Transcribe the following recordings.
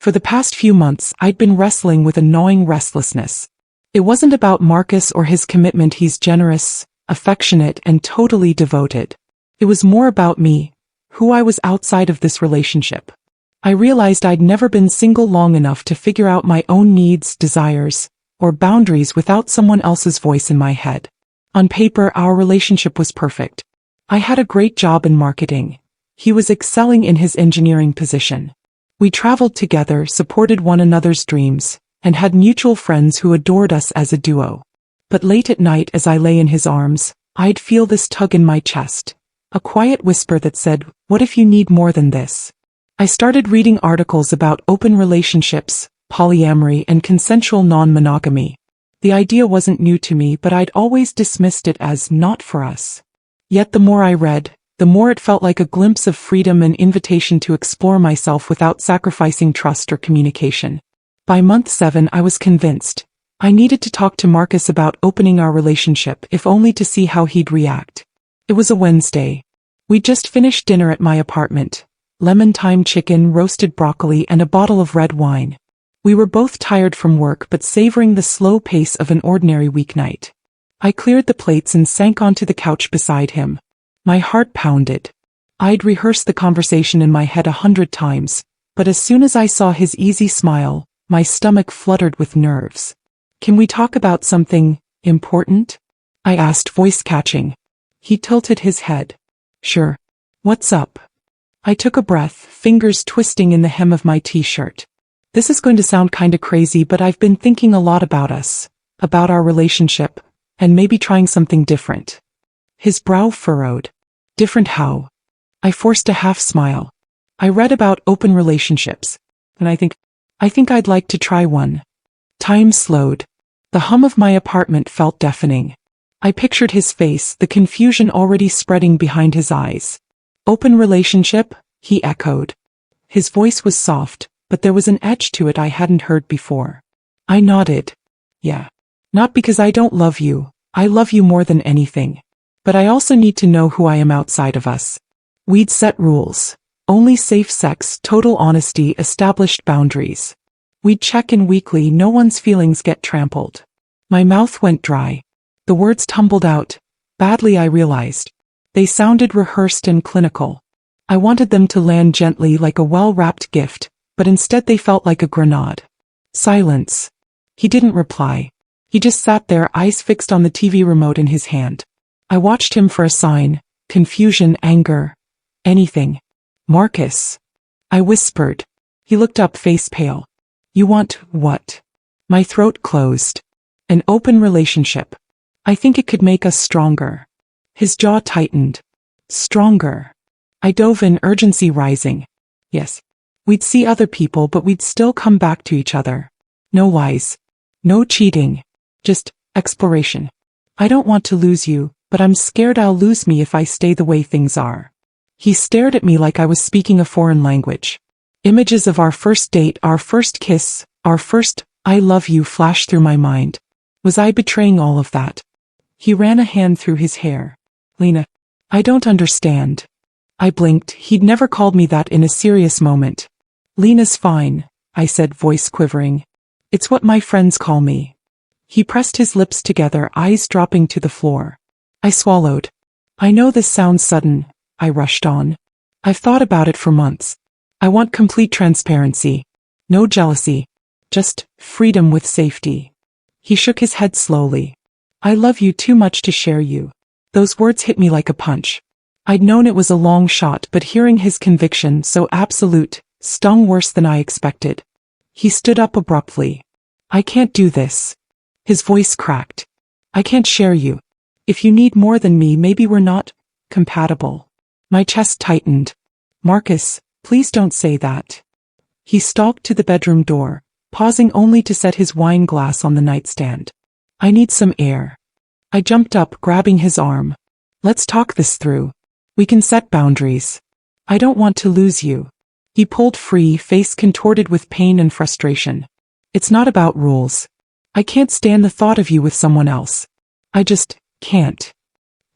For the past few months, I'd been wrestling with a gnawing restlessness. It wasn't about Marcus or his commitment. He's generous, affectionate, and totally devoted. It was more about me, who I was outside of this relationship. I realized I'd never been single long enough to figure out my own needs, desires, or boundaries without someone else's voice in my head. On paper, our relationship was perfect. I had a great job in marketing. He was excelling in his engineering position. We traveled together, supported one another's dreams, and had mutual friends who adored us as a duo. But late at night, as I lay in his arms, I'd feel this tug in my chest, a quiet whisper that said, "What if you need more than this?" I started reading articles about open relationships, polyamory, and consensual non-monogamy. The idea wasn't new to me, but I'd always dismissed it as not for us. Yet the more I read, the more it felt like a glimpse of freedom, an invitation to explore myself without sacrificing trust or communication. By month 7, I was convinced. I needed to talk to Marcus about opening our relationship, if only to see how he'd react. It was a Wednesday. We'd just finished dinner at my apartment. Lemon thyme chicken, roasted broccoli, and a bottle of red wine. We were both tired from work but savoring the slow pace of an ordinary weeknight. I cleared the plates and sank onto the couch beside him. My heart pounded. I'd rehearsed the conversation in my head 100 times, but as soon as I saw his easy smile, my stomach fluttered with nerves. "Can we talk about something important?" I asked, voice catching. He tilted his head. "Sure. What's up?" I took a breath, fingers twisting in the hem of my t-shirt. "This is going to sound kinda crazy, but I've been thinking a lot about us, about our relationship, and maybe trying something different." His brow furrowed. "Different how?" I forced a half smile. "I read about open relationships, and I think I'd like to try one." Time slowed. The hum of my apartment felt deafening. I pictured his face, the confusion already spreading behind his eyes. "Open relationship?" he echoed. His voice was soft, but there was an edge to it I hadn't heard before. I nodded. "Yeah. Not because I don't love you. I love you more than anything. But I also need to know who I am outside of us." We'd set rules. Only safe sex, total honesty, established boundaries. We'd check in weekly, no one's feelings get trampled. My mouth went dry. The words tumbled out. Badly, I realized. They sounded rehearsed and clinical. I wanted them to land gently like a well-wrapped gift, but instead they felt like a grenade. Silence. He didn't reply. He just sat there, eyes fixed on the TV remote in his hand. I watched him for a sign. Confusion, anger. Anything. "Marcus." I whispered. He looked up, face pale. "You want what?" My throat closed. "An open relationship. I think it could make us stronger." His jaw tightened. "Stronger." I dove in, urgency rising. "Yes. We'd see other people, but we'd still come back to each other. No lies. No cheating. Just exploration. I don't want to lose you, but I'm scared I'll lose me if I stay the way things are." He stared at me like I was speaking a foreign language. Images of our first date, our first kiss, our first "I love you" flashed through my mind. Was I betraying all of that? He ran a hand through his hair. "Lena, I don't understand." I blinked. He'd never called me that in a serious moment. "Lena's fine," I said, voice quivering. "It's what my friends call me." He pressed his lips together, eyes dropping to the floor. I swallowed. "I know this sounds sudden," I rushed on. "I've thought about it for months. I want complete transparency. No jealousy. Just freedom with safety." He shook his head slowly. "I love you too much to share you." Those words hit me like a punch. I'd known it was a long shot, but hearing his conviction, so absolute, stung worse than I expected. He stood up abruptly. "I can't do this." His voice cracked. "I can't share you. If you need more than me, maybe we're not compatible." My chest tightened. "Marcus, please don't say that." He stalked to the bedroom door, pausing only to set his wine glass on the nightstand. "I need some air." I jumped up, grabbing his arm. "Let's talk this through. We can set boundaries. I don't want to lose you." He pulled free, face contorted with pain and frustration. "It's not about rules. I can't stand the thought of you with someone else. I just can't."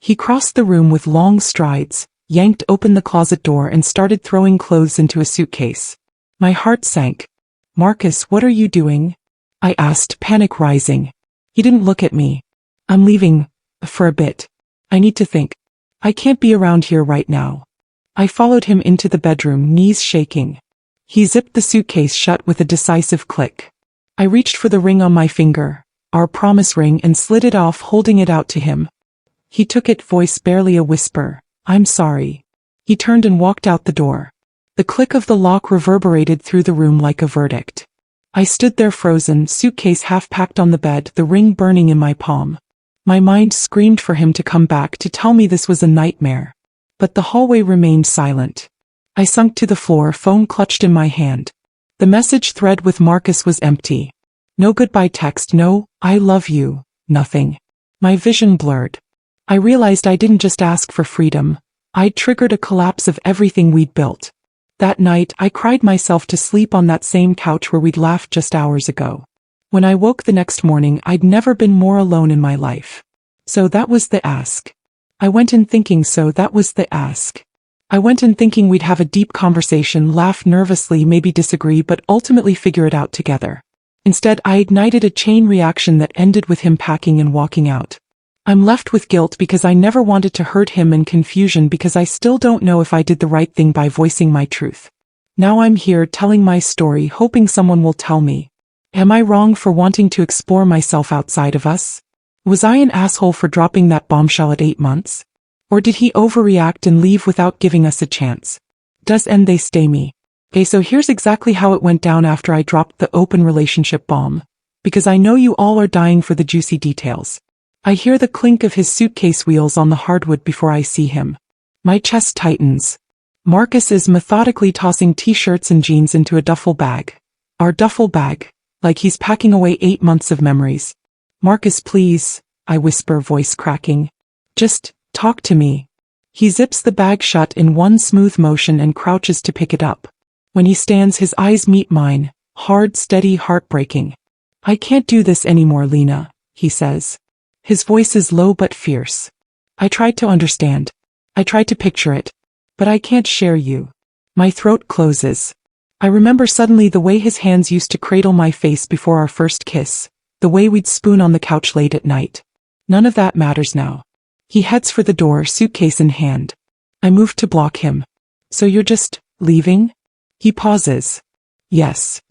He crossed the room with long strides, yanked open the closet door and started throwing clothes into a suitcase. My heart sank. Marcus, what are you doing? I asked, panic rising. He didn't look at me. I'm leaving, for a bit. I need to think. I can't be around here right now. I followed him into the bedroom, knees shaking. He zipped the suitcase shut with a decisive click. I reached for the ring on my finger, our promise ring, and slid it off, holding it out to him. He took it, voice barely a whisper. I'm sorry. He turned and walked out the door. The click of the lock reverberated through the room like a verdict. I stood there frozen, suitcase half packed on the bed, the ring burning in my palm. My mind screamed for him to come back, to tell me this was a nightmare. But the hallway remained silent. I sunk to the floor, phone clutched in my hand. The message thread with Marcus was empty. No goodbye text, no, I love you, nothing. My vision blurred. I realized I didn't just ask for freedom. I'd triggered a collapse of everything we'd built. That night, I cried myself to sleep on that same couch where we'd laughed just hours ago. When I woke the next morning, I'd never been more alone in my life. So that was the ask. I went in thinking we'd have a deep conversation, laugh nervously, maybe disagree, but ultimately figure it out together. Instead, I ignited a chain reaction that ended with him packing and walking out. I'm left with guilt because I never wanted to hurt him, and confusion because I still don't know if I did the right thing by voicing my truth. Now I'm here telling my story, hoping someone will tell me. Am I wrong for wanting to explore myself outside of us? Was I an asshole for dropping that bombshell at 8 months? Or did he overreact and leave without giving us a chance? Does and they stay me? Okay, so here's exactly how it went down after I dropped the open relationship bomb. Because I know you all are dying for the juicy details. I hear the clink of his suitcase wheels on the hardwood before I see him. My chest tightens. Marcus is methodically tossing t-shirts and jeans into a duffel bag. Our duffel bag. Like he's packing away 8 months of memories. Marcus, please, I whisper, voice cracking. Just talk to me. He zips the bag shut in one smooth motion and crouches to pick it up. When he stands, his eyes meet mine, hard, steady, heartbreaking. I can't do this anymore, Lena, he says. His voice is low but fierce. I tried to understand. I tried to picture it. But I can't share you. My throat closes. I remember suddenly the way his hands used to cradle my face before our first kiss, the way we'd spoon on the couch late at night. None of that matters now. He heads for the door, suitcase in hand. I move to block him. So you're just leaving? He pauses. Yes.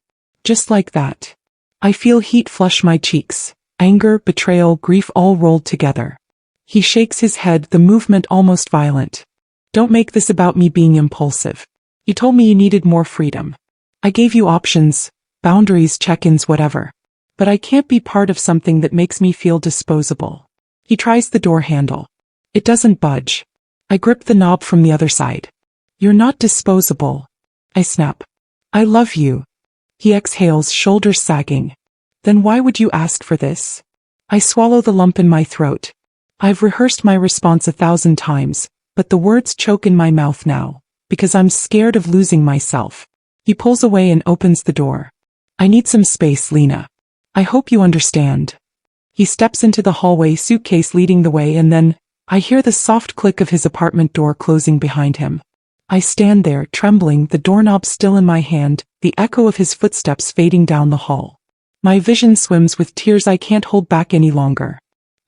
Just like that. I feel heat flush my cheeks. Anger, betrayal, grief all rolled together. He shakes his head, the movement almost violent. Don't make this about me being impulsive. You told me you needed more freedom. I gave you options, boundaries, check-ins, whatever. But I can't be part of something that makes me feel disposable. He tries the door handle. It doesn't budge. I grip the knob from the other side. You're not disposable. I snap. I love you. He exhales, shoulders sagging. Then why would you ask for this? I swallow the lump in my throat. I've rehearsed my response 1,000 times, but the words choke in my mouth now, because I'm scared of losing myself. He pulls away and opens the door. I need some space, Lena. I hope you understand. He steps into the hallway, suitcase leading the way, and then I hear the soft click of his apartment door closing behind him. I stand there, trembling, the doorknob still in my hand, the echo of his footsteps fading down the hall. My vision swims with tears I can't hold back any longer.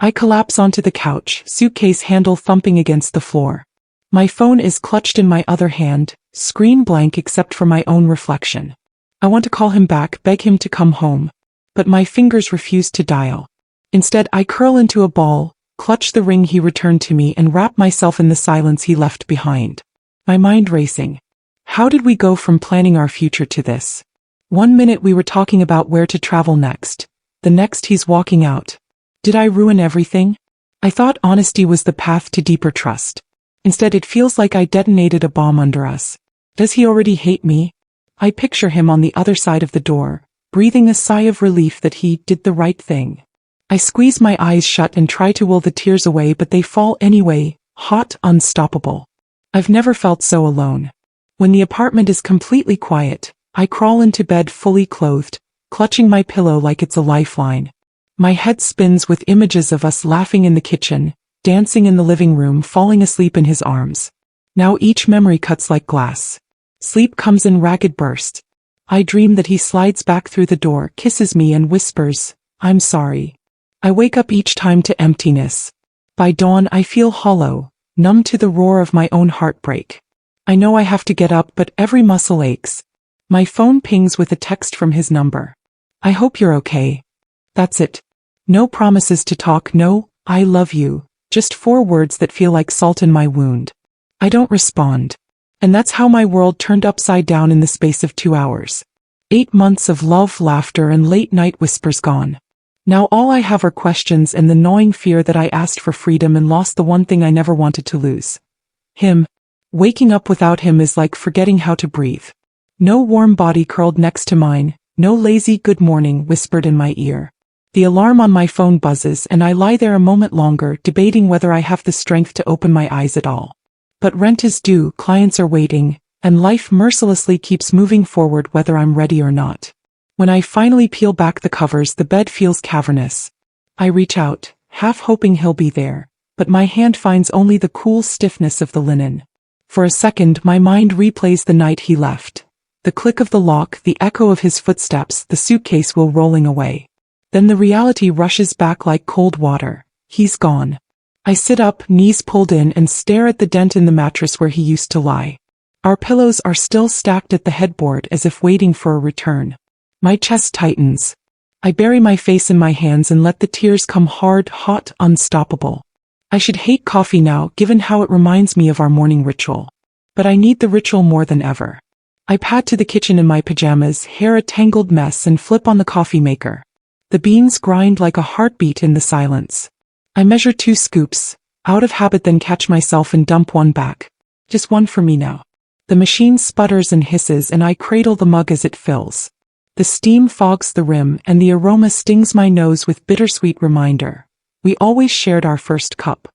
I collapse onto the couch, suitcase handle thumping against the floor. My phone is clutched in my other hand, screen blank except for my own reflection. I want to call him back, beg him to come home. But my fingers refuse to dial. Instead, I curl into a ball, clutch the ring he returned to me, and wrap myself in the silence he left behind. My mind racing. How did we go from planning our future to this? 1 minute we were talking about where to travel next. The next he's walking out. Did I ruin everything? I thought honesty was the path to deeper trust. Instead, it feels like I detonated a bomb under us. Does he already hate me? I picture him on the other side of the door, breathing a sigh of relief that he did the right thing. I squeeze my eyes shut and try to will the tears away, but they fall anyway, hot, unstoppable. I've never felt so alone. When the apartment is completely quiet, I crawl into bed fully clothed, clutching my pillow like it's a lifeline. My head spins with images of us laughing in the kitchen, dancing in the living room, falling asleep in his arms. Now each memory cuts like glass. Sleep comes in ragged bursts. I dream that he slides back through the door, kisses me and whispers, "I'm sorry." I wake up each time to emptiness. By dawn I feel hollow, numb to the roar of my own heartbreak. I know I have to get up, but every muscle aches. My phone pings with a text from his number. "I hope you're okay." That's it. No promises to talk, no "I love you," just 4 words that feel like salt in my wound. I don't respond. And that's how my world turned upside down in the space of 2 hours. 8 months of love, laughter, and late-night whispers gone. Now all I have are questions and the gnawing fear that I asked for freedom and lost the one thing I never wanted to lose. Him. Waking up without him is like forgetting how to breathe. No warm body curled next to mine, no lazy "good morning" whispered in my ear. The alarm on my phone buzzes and I lie there a moment longer, debating whether I have the strength to open my eyes at all. But rent is due, clients are waiting, and life mercilessly keeps moving forward whether I'm ready or not. When I finally peel back the covers, the bed feels cavernous. I reach out, half hoping he'll be there, but my hand finds only the cool stiffness of the linen. For a second my mind replays the night he left. The click of the lock, the echo of his footsteps, the suitcase wheel rolling away. Then the reality rushes back like cold water. He's gone. I sit up, knees pulled in, and stare at the dent in the mattress where he used to lie. Our pillows are still stacked at the headboard as if waiting for a return. My chest tightens. I bury my face in my hands and let the tears come hard, hot, unstoppable. I should hate coffee now, given how it reminds me of our morning ritual. But I need the ritual more than ever. I pad to the kitchen in my pajamas, hair a tangled mess, and flip on the coffee maker. The beans grind like a heartbeat in the silence. I measure 2 scoops, out of habit, then catch myself and dump 1 back. Just 1 for me now. The machine sputters and hisses and I cradle the mug as it fills. The steam fogs the rim and the aroma stings my nose with bittersweet reminder. We always shared our first cup.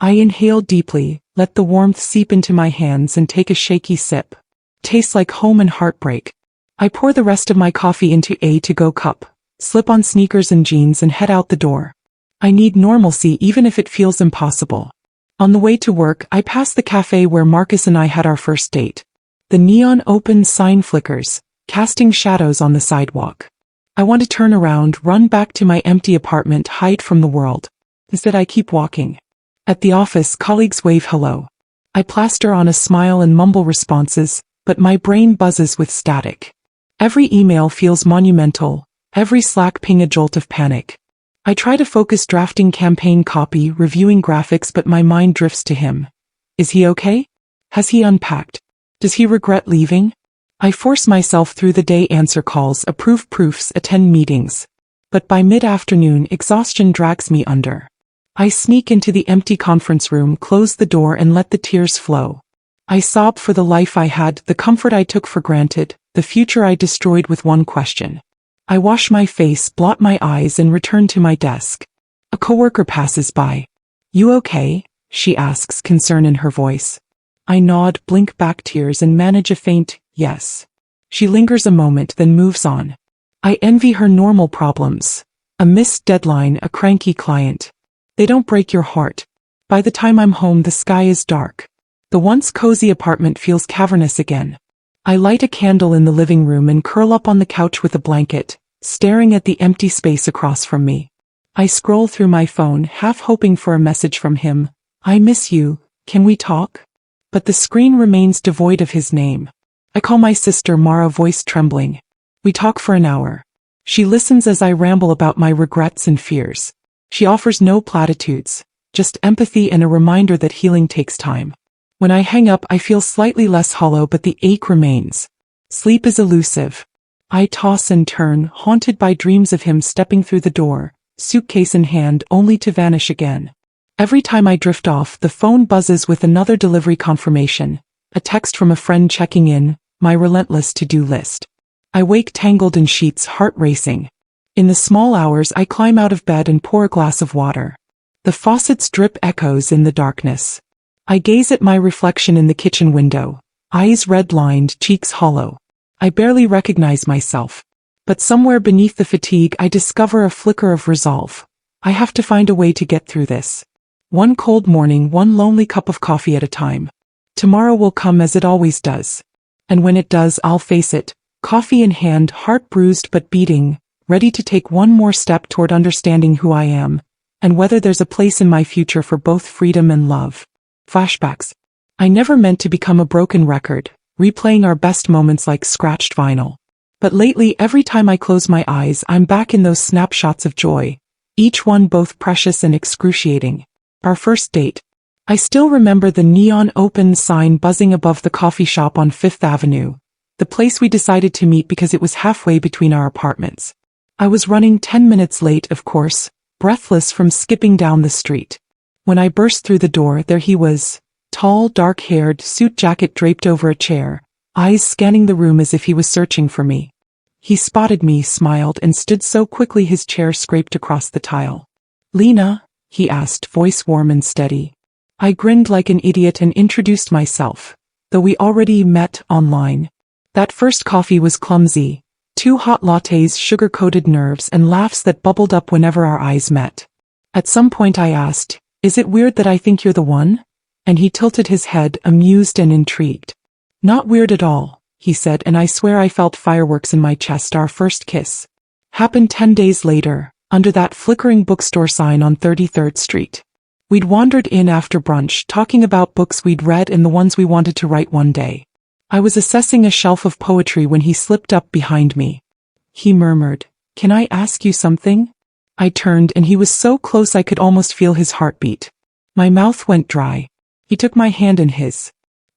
I inhale deeply, let the warmth seep into my hands and take a shaky sip. Tastes like home and heartbreak. I pour the rest of my coffee into a to-go cup, slip on sneakers and jeans and head out the door. I need normalcy even if it feels impossible. On the way to work, I pass the cafe where Marcus and I had our first date. The neon open sign flickers, casting shadows on the sidewalk. I want to turn around, run back to my empty apartment, hide from the world. Instead I keep walking. At the office, colleagues wave hello. I plaster on a smile and mumble responses, but my brain buzzes with static. Every email feels monumental, every Slack ping a jolt of panic. I try to focus, drafting campaign copy, reviewing graphics, but my mind drifts to him. Is he okay? Has he unpacked? Does he regret leaving? I force myself through the day, answer calls, approve proofs, attend meetings. But by mid-afternoon, exhaustion drags me under. I sneak into the empty conference room, close the door, and let the tears flow. I sob for the life I had, the comfort I took for granted, the future I destroyed with 1 question. I wash my face, blot my eyes, and return to my desk. A coworker passes by. "You okay?" she asks, concern in her voice. I nod, blink back tears, and manage a faint yes. She lingers a moment, then moves on. I envy her normal problems. A missed deadline, a cranky client. They don't break your heart. By the time I'm home, the sky is dark. The once cozy apartment feels cavernous again. I light a candle in the living room and curl up on the couch with a blanket, staring at the empty space across from me. I scroll through my phone, half hoping for a message from him. "I miss you, can we talk?" But the screen remains devoid of his name. I call my sister, Mara, voice trembling. We talk for an hour. She listens as I ramble about my regrets and fears. She offers no platitudes, just empathy and a reminder that healing takes time. When I hang up, I feel slightly less hollow, but the ache remains. Sleep is elusive. I toss and turn, haunted by dreams of him stepping through the door, suitcase in hand, only to vanish again. Every time I drift off, the phone buzzes with another delivery confirmation, a text from a friend checking in, my relentless to-do list. I wake tangled in sheets, heart racing. In the small hours, I climb out of bed and pour a glass of water. The faucet's drip echoes in the darkness. I gaze at my reflection in the kitchen window, eyes red-lined, cheeks hollow. I barely recognize myself. But somewhere beneath the fatigue, I discover a flicker of resolve. I have to find a way to get through this. One cold morning, one lonely cup of coffee at a time. Tomorrow will come as it always does. And when it does, I'll face it, coffee in hand, heart bruised but beating, ready to take one more step toward understanding who I am, and whether there's a place in my future for both freedom and love. Flashbacks. I never meant to become a broken record, replaying our best moments like scratched vinyl. But lately, every time I close my eyes, I'm back in those snapshots of joy, each one both precious and excruciating. Our first date. I still remember the neon open sign buzzing above the coffee shop on Fifth Avenue, the place we decided to meet because it was halfway between our apartments. I was running 10 minutes late, of course, breathless from skipping down the street. When I burst through the door, there he was, tall, dark-haired, suit jacket draped over a chair, eyes scanning the room as if he was searching for me. He spotted me, smiled, and stood so quickly his chair scraped across the tile. "Lena?" he asked, voice warm and steady. I grinned like an idiot and introduced myself, though we already met online. That first coffee was clumsy. 2 hot lattes, sugar-coated nerves, and laughs that bubbled up whenever our eyes met. At some point I asked, "Is it weird that I think you're the one?" And he tilted his head, amused and intrigued. "Not weird at all," he said, and I swear I felt fireworks in my chest. Our first kiss happened 10 days later, under that flickering bookstore sign on 33rd Street. We'd wandered in after brunch, talking about books we'd read and the ones we wanted to write one day. I was assessing a shelf of poetry when he slipped up behind me. He murmured, "Can I ask you something?" I turned and he was so close I could almost feel his heartbeat. My mouth went dry. He took my hand in his.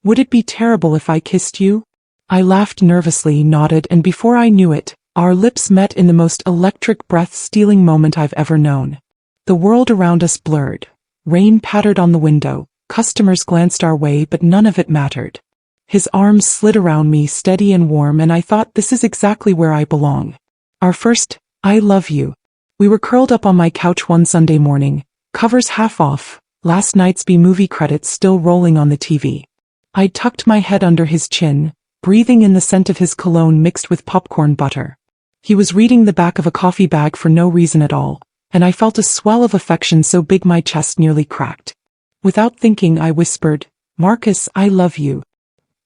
"Would it be terrible if I kissed you?" I laughed nervously, nodded, and before I knew it, our lips met in the most electric, breath-stealing moment I've ever known. The world around us blurred. Rain pattered on the window, customers glanced our way, but none of it mattered. His arms slid around me, steady and warm, and I thought, this is exactly where I belong. Our first, "I love you." We were curled up on my couch one Sunday morning, covers half off, last night's B-movie credits still rolling on the TV. I tucked my head under his chin, breathing in the scent of his cologne mixed with popcorn butter. He was reading the back of a coffee bag for no reason at all, and I felt a swell of affection so big my chest nearly cracked. Without thinking, I whispered, "Marcus, I love you."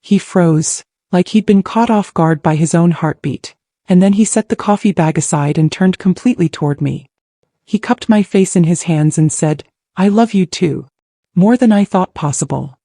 He froze, like he'd been caught off guard by his own heartbeat, and then he set the coffee bag aside and turned completely toward me. He cupped my face in his hands and said, "I love you too. More than I thought possible."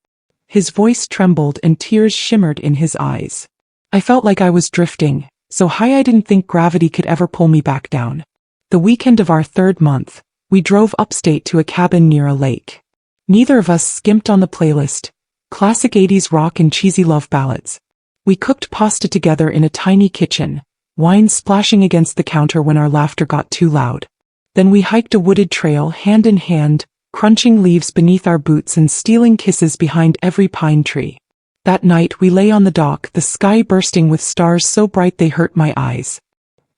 His voice trembled and tears shimmered in his eyes. I felt like I was drifting, so high I didn't think gravity could ever pull me back down. The weekend of our 3rd month, we drove upstate to a cabin near a lake. Neither of us skimped on the playlist, classic 80s rock and cheesy love ballads. We cooked pasta together in a tiny kitchen, wine splashing against the counter when our laughter got too loud. Then we hiked a wooded trail hand in hand, crunching leaves beneath our boots and stealing kisses behind every pine tree. That night we lay on the dock, the sky bursting with stars so bright they hurt my eyes.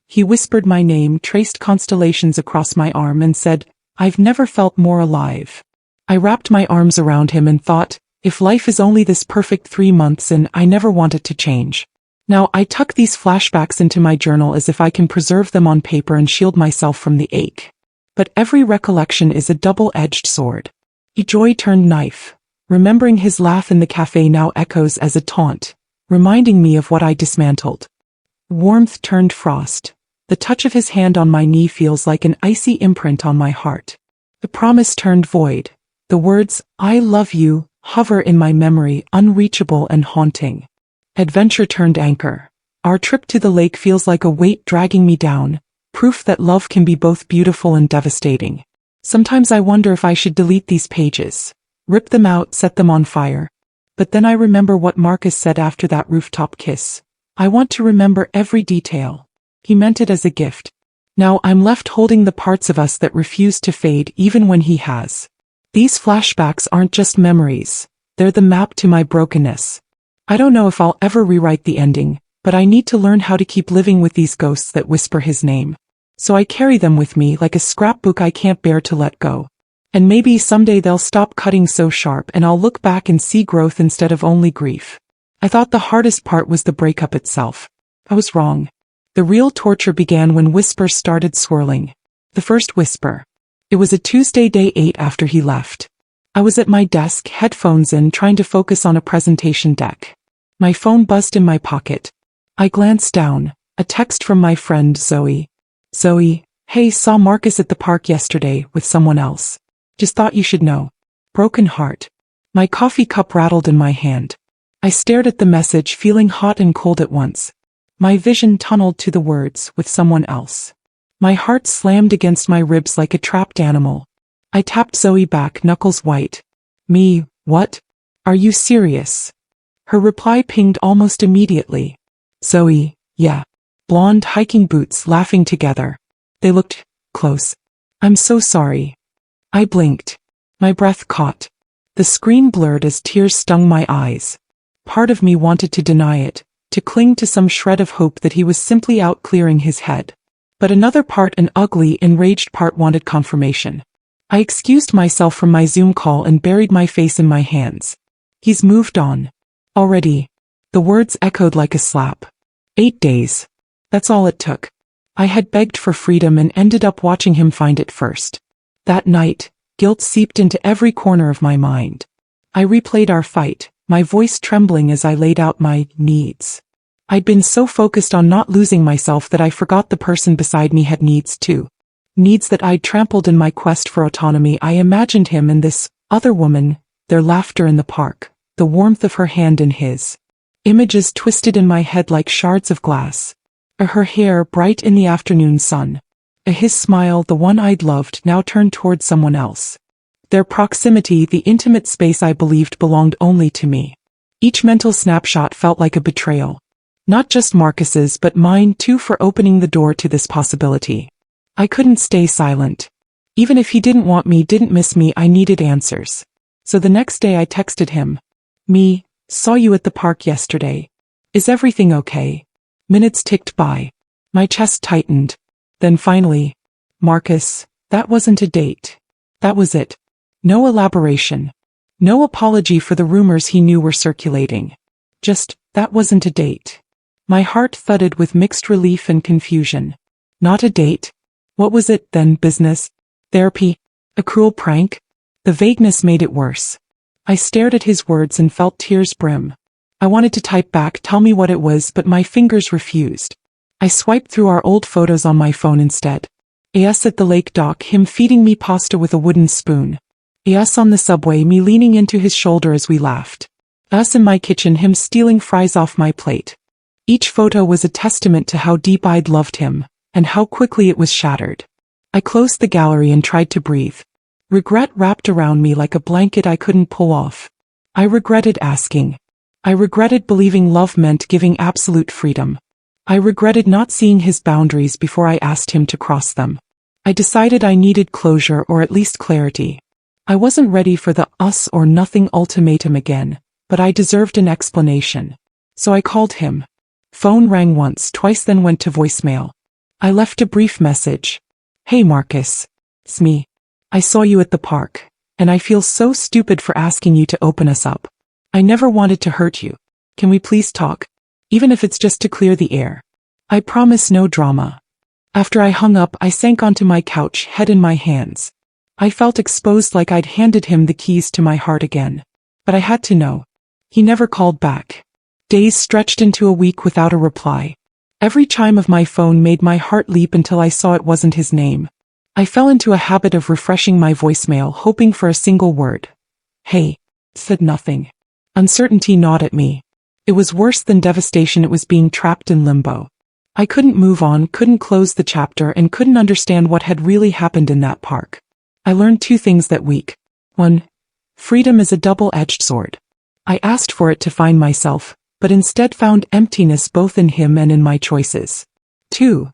He whispered my name, traced constellations across my arm, and said, "I've never felt more alive." I wrapped my arms around him and thought, if life is only this perfect 3 months and I never want it to change. Now I tuck these flashbacks into my journal as if I can preserve them on paper and shield myself from the ache. But every recollection is a double-edged sword. A joy-turned knife. Remembering his laugh in the café now echoes as a taunt, reminding me of what I dismantled. Warmth turned frost. The touch of his hand on my knee feels like an icy imprint on my heart. The promise turned void. The words, "I love you," hover in my memory, unreachable and haunting. Adventure turned anchor. Our trip to the lake feels like a weight dragging me down, proof that love can be both beautiful and devastating. Sometimes I wonder if I should delete these pages, rip them out, set them on fire. But then I remember what Marcus said after that rooftop kiss. I want to remember every detail. He meant it as a gift. Now I'm left holding the parts of us that refuse to fade even when he has. These flashbacks aren't just memories, they're the map to my brokenness. I don't know if I'll ever rewrite the ending, but I need to learn how to keep living with these ghosts that whisper his name. So I carry them with me like a scrapbook I can't bear to let go. And maybe someday they'll stop cutting so sharp and I'll look back and see growth instead of only grief. I thought the hardest part was the breakup itself. I was wrong. The real torture began when whispers started swirling. The first whisper. It was a Tuesday, day 8 after he left. I was at my desk, headphones in, trying to focus on a presentation deck. My phone buzzed in my pocket. I glanced down. A text from my friend Zoe. Zoe, hey, saw Marcus at the park yesterday with someone else. Just thought you should know. Broken heart. My coffee cup rattled in my hand. I stared at the message, feeling hot and cold at once. My vision tunneled to the words, with someone else. My heart slammed against my ribs like a trapped animal. I tapped Zoe back, knuckles white. Me, what? Are you serious? Her reply pinged almost immediately. Zoe, yeah. Blonde hiking boots, laughing together. They looked close. I'm so sorry. I blinked. My breath caught. The screen blurred as tears stung my eyes. Part of me wanted to deny it, to cling to some shred of hope that he was simply out clearing his head. But another part, an ugly, enraged part, wanted confirmation. I excused myself from my Zoom call and buried my face in my hands. He's moved on. Already. The words echoed like a slap. 8 days. That's all it took. I had begged for freedom and ended up watching him find it first. That night, guilt seeped into every corner of my mind. I replayed our fight, my voice trembling as I laid out my needs. I'd been so focused on not losing myself that I forgot the person beside me had needs too. Needs that I'd trampled in my quest for autonomy. I imagined him and this other woman, their laughter in the park, the warmth of her hand in his. Images twisted in my head like shards of glass. Her hair bright in the afternoon sun. His smile, the one I'd loved, now turned toward someone else. Their proximity, the intimate space I believed belonged only to me. Each mental snapshot felt like a betrayal. Not just Marcus's, but mine too, for opening the door to this possibility. I couldn't stay silent. Even if he didn't want me, didn't miss me, I needed answers. So the next day I texted him. Me, saw you at the park yesterday. Is everything okay? Minutes ticked by. My chest tightened. Then finally, Marcus, that wasn't a date. That was it. No elaboration. No apology for the rumors he knew were circulating. Just, that wasn't a date. My heart thudded with mixed relief and confusion. Not a date? What was it then? Business? Therapy? A cruel prank? The vagueness made it worse. I stared at his words and felt tears brim. I wanted to type back, tell me what it was, but my fingers refused. I swiped through our old photos on my phone instead. Us at the lake dock, him feeding me pasta with a wooden spoon. Us on the subway, me leaning into his shoulder as we laughed. Us in my kitchen, him stealing fries off my plate. Each photo was a testament to how deep I'd loved him, and how quickly it was shattered. I closed the gallery and tried to breathe. Regret wrapped around me like a blanket I couldn't pull off. I regretted asking. I regretted believing love meant giving absolute freedom. I regretted not seeing his boundaries before I asked him to cross them. I decided I needed closure, or at least clarity. I wasn't ready for the us or nothing ultimatum again, but I deserved an explanation. So I called him. Phone rang once, twice, then went to voicemail. I left a brief message. Hey Marcus. It's me. I saw you at the park, and I feel so stupid for asking you to open us up. I never wanted to hurt you. Can we please talk? Even if it's just to clear the air. I promise no drama. After I hung up, I sank onto my couch, head in my hands. I felt exposed, like I'd handed him the keys to my heart again. But I had to know. He never called back. Days stretched into a week without a reply. Every chime of my phone made my heart leap until I saw it wasn't his name. I fell into a habit of refreshing my voicemail, hoping for a single word. Hey. Said nothing. Uncertainty gnawed at me. It was worse than devastation, it was being trapped in limbo. I couldn't move on, couldn't close the chapter, and couldn't understand what had really happened in that park. I learned 2 things that week. 1. Freedom is a double-edged sword. I asked for it to find myself, but instead found emptiness both in him and in my choices. 2.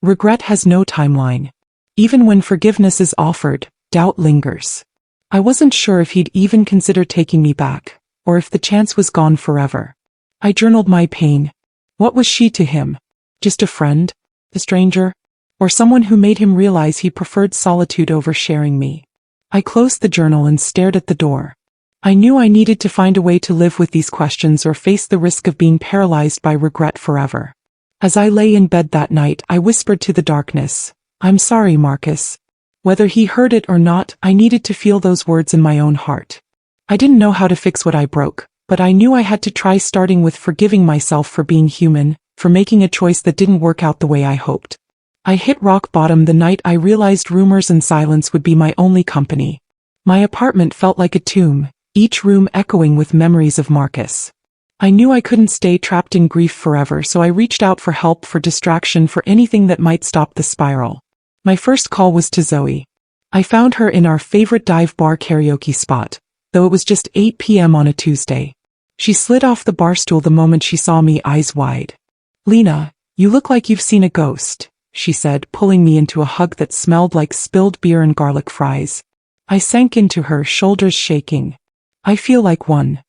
Regret has no timeline. Even when forgiveness is offered, doubt lingers. I wasn't sure if he'd even consider taking me back, or if the chance was gone forever. I journaled my pain. What was she to him? Just a friend? A stranger? Or someone who made him realize he preferred solitude over sharing me? I closed the journal and stared at the door. I knew I needed to find a way to live with these questions or face the risk of being paralyzed by regret forever. As I lay in bed that night, I whispered to the darkness, I'm sorry, Marcus. Whether he heard it or not, I needed to feel those words in my own heart. I didn't know how to fix what I broke, but I knew I had to try, starting with forgiving myself for being human, for making a choice that didn't work out the way I hoped. I hit rock bottom the night I realized rumors and silence would be my only company. My apartment felt like a tomb, each room echoing with memories of Marcus. I knew I couldn't stay trapped in grief forever, so I reached out for help, for distraction, for anything that might stop the spiral. My first call was to Zoe. I found her in our favorite dive bar karaoke spot, though it was just 8 p.m. on a Tuesday. She slid off the bar stool the moment she saw me, eyes wide. "Lena, you look like you've seen a ghost," she said, pulling me into a hug that smelled like spilled beer and garlic fries. I sank into her, shoulders shaking. "I feel like one."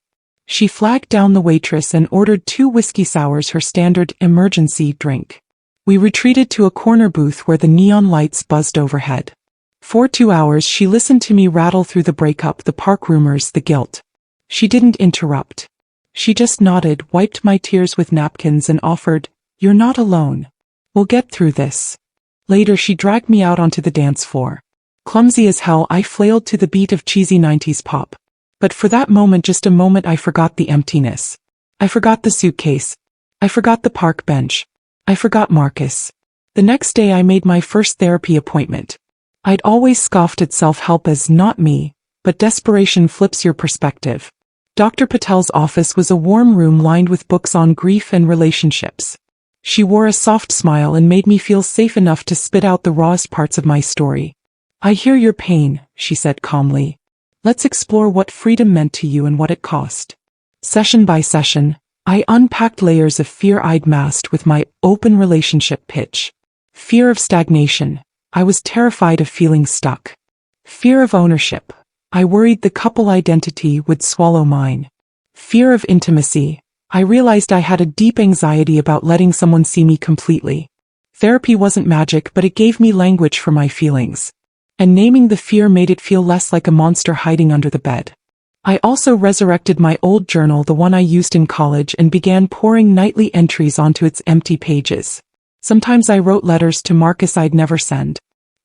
She flagged down the waitress and ordered 2 whiskey sours, her standard emergency drink. We retreated to a corner booth where the neon lights buzzed overhead. For 2 hours she listened to me rattle through the breakup, the park rumors, the guilt. She didn't interrupt. She just nodded, wiped my tears with napkins and offered, "You're not alone. We'll get through this." Later she dragged me out onto the dance floor. Clumsy as hell, I flailed to the beat of cheesy 90s pop. But for that moment, just a moment, I forgot the emptiness. I forgot the suitcase. I forgot the park bench. I forgot Marcus. The next day I made my first therapy appointment. I'd always scoffed at self-help as not me, but desperation flips your perspective. Dr. Patel's office was a warm room lined with books on grief and relationships. She wore a soft smile and made me feel safe enough to spit out the rawest parts of my story. "I hear your pain," she said calmly. "Let's explore what freedom meant to you and what it cost." Session by session, I unpacked layers of fear I'd masked with my open relationship pitch. Fear of stagnation. I was terrified of feeling stuck. Fear of ownership. I worried the couple identity would swallow mine. Fear of intimacy. I realized I had a deep anxiety about letting someone see me completely. Therapy wasn't magic, but it gave me language for my feelings. And naming the fear made it feel less like a monster hiding under the bed. I also resurrected my old journal, the one I used in college, and began pouring nightly entries onto its empty pages. Sometimes I wrote letters to Marcus I'd never send.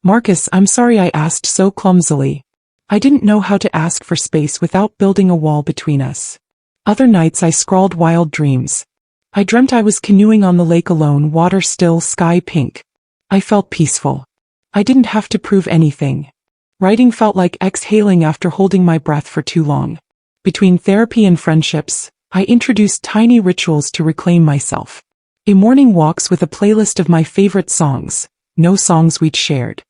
"Marcus, I'm sorry I asked so clumsily." I didn't know how to ask for space without building a wall between us. Other nights I scrawled wild dreams. I dreamt I was canoeing on the lake alone, water still, sky pink. I felt peaceful. I didn't have to prove anything. Writing felt like exhaling after holding my breath for too long. Between therapy and friendships, I introduced tiny rituals to reclaim myself. A morning walks with a playlist of my favorite songs, no songs we'd shared.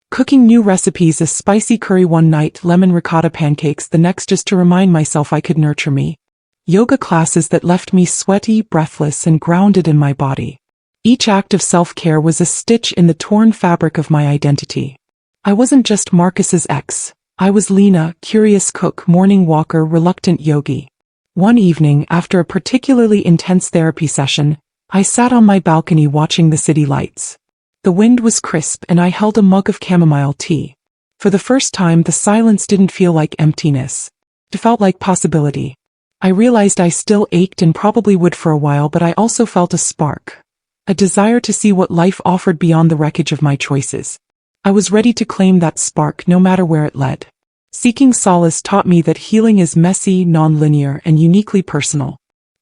Cooking new recipes, a spicy curry one night, lemon ricotta pancakes the next, just to remind myself I could nurture me. Yoga classes that left me sweaty, breathless, and grounded in my body. Each act of self-care was a stitch in the torn fabric of my identity. I wasn't just Marcus's ex. I was Lena, curious cook, morning walker, reluctant yogi. One evening, after a particularly intense therapy session, I sat on my balcony watching the city lights. The wind was crisp and I held a mug of chamomile tea. For the first time, the silence didn't feel like emptiness. It felt like possibility. I realized I still ached and probably would for a while, but I also felt a spark. A desire to see what life offered beyond the wreckage of my choices. I was ready to claim that spark, no matter where it led. Seeking solace taught me that healing is messy, non-linear, and uniquely personal.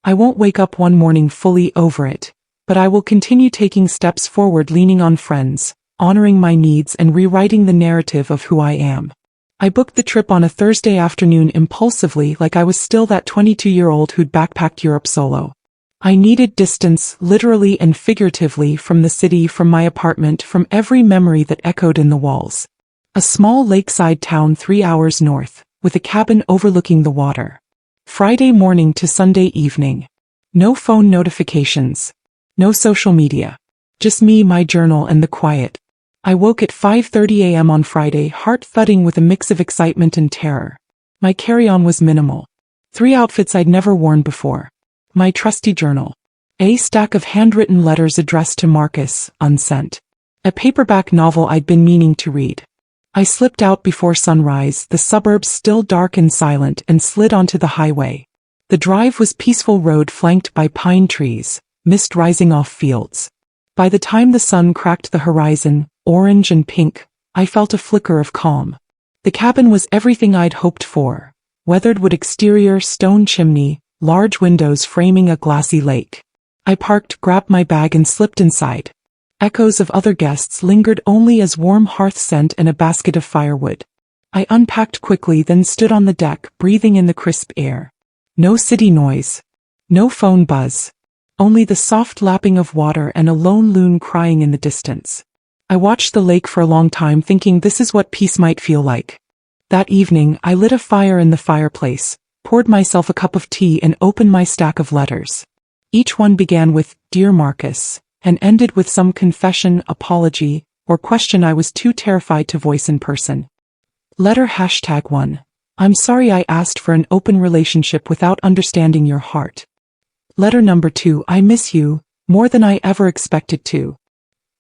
I won't wake up one morning fully over it, but I will continue taking steps forward, leaning on friends, honoring my needs, and rewriting the narrative of who I am. I booked the trip on a Thursday afternoon impulsively, like I was still that 22-year-old who'd backpacked Europe solo. I needed distance, literally and figuratively, from the city, from my apartment, from every memory that echoed in the walls. A small lakeside town 3 hours north, with a cabin overlooking the water. Friday morning to Sunday evening. No phone notifications. No social media. Just me, my journal, and the quiet. I woke at 5:30 a.m. on Friday, heart thudding with a mix of excitement and terror. My carry-on was minimal. 3 outfits I'd never worn before. My trusty journal. A stack of handwritten letters addressed to Marcus, unsent. A paperback novel I'd been meaning to read. I slipped out before sunrise, the suburbs still dark and silent, and slid onto the highway. The drive was peaceful road flanked by pine trees, mist rising off fields. By the time the sun cracked the horizon, orange and pink, I felt a flicker of calm. The cabin was everything I'd hoped for. Weathered wood exterior, stone chimney, large windows framing a glassy lake. I parked, grabbed my bag and slipped inside. Echoes of other guests lingered only as warm hearth scent and a basket of firewood. I unpacked quickly, then stood on the deck, breathing in the crisp air. No city noise. No phone buzz. Only the soft lapping of water and a lone loon crying in the distance. I watched the lake for a long time, thinking this is what peace might feel like. That evening, I lit a fire in the fireplace, poured myself a cup of tea and opened my stack of letters. Each one began with, "Dear Marcus," and ended with some confession, apology, or question I was too terrified to voice in person. Letter #1. I'm sorry I asked for an open relationship without understanding your heart. Letter number 2. I miss you, more than I ever expected to.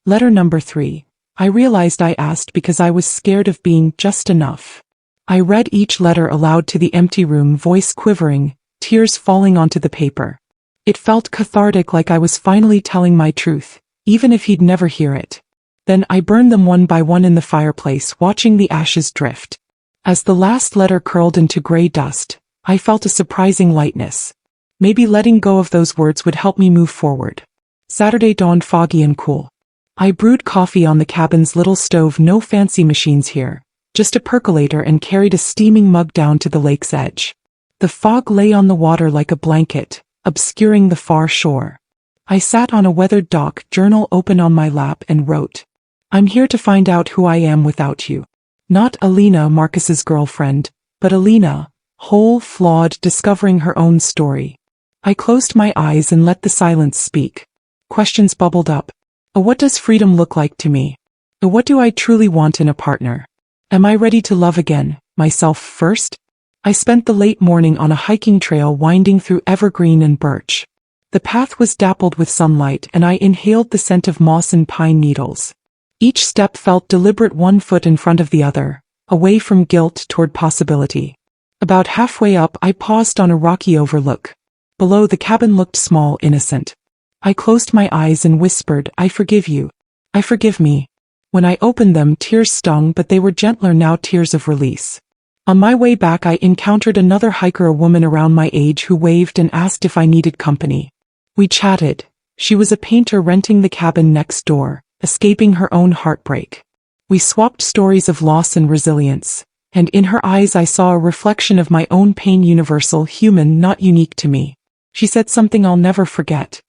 Letter number 3. I realized I asked because I was scared of being just enough. I read each letter aloud to the empty room, voice quivering, tears falling onto the paper. It felt cathartic, like I was finally telling my truth, even if he'd never hear it. Then I burned them one by one in the fireplace, watching the ashes drift. As the last letter curled into gray dust, I felt a surprising lightness. Maybe letting go of those words would help me move forward. Saturday dawned foggy and cool. I brewed coffee on the cabin's little stove, no fancy machines here, just a percolator, and carried a steaming mug down to the lake's edge. The fog lay on the water like a blanket, obscuring the far shore. I sat on a weathered dock, journal open on my lap, and wrote, "I'm here to find out who I am without you. Not Alina, Marcus's girlfriend, but Alina, whole, flawed, discovering her own story." I closed my eyes and let the silence speak. Questions bubbled up. What does freedom look like to me? What do I truly want in a partner? Am I ready to love again, myself first? I spent the late morning on a hiking trail winding through evergreen and birch. The path was dappled with sunlight, and I inhaled the scent of moss and pine needles. Each step felt deliberate, one foot in front of the other, away from guilt toward possibility. About halfway up, I paused on a rocky overlook. Below, the cabin looked small, innocent. I closed my eyes and whispered, "I forgive you. I forgive me." When I opened them, tears stung, but they were gentler now, tears of release. On my way back, I encountered another hiker, a woman around my age, who waved and asked if I needed company. We chatted. She was a painter renting the cabin next door, escaping her own heartbreak. We swapped stories of loss and resilience, and in her eyes I saw a reflection of my own pain, universal, human, not unique to me. She said something I'll never forget.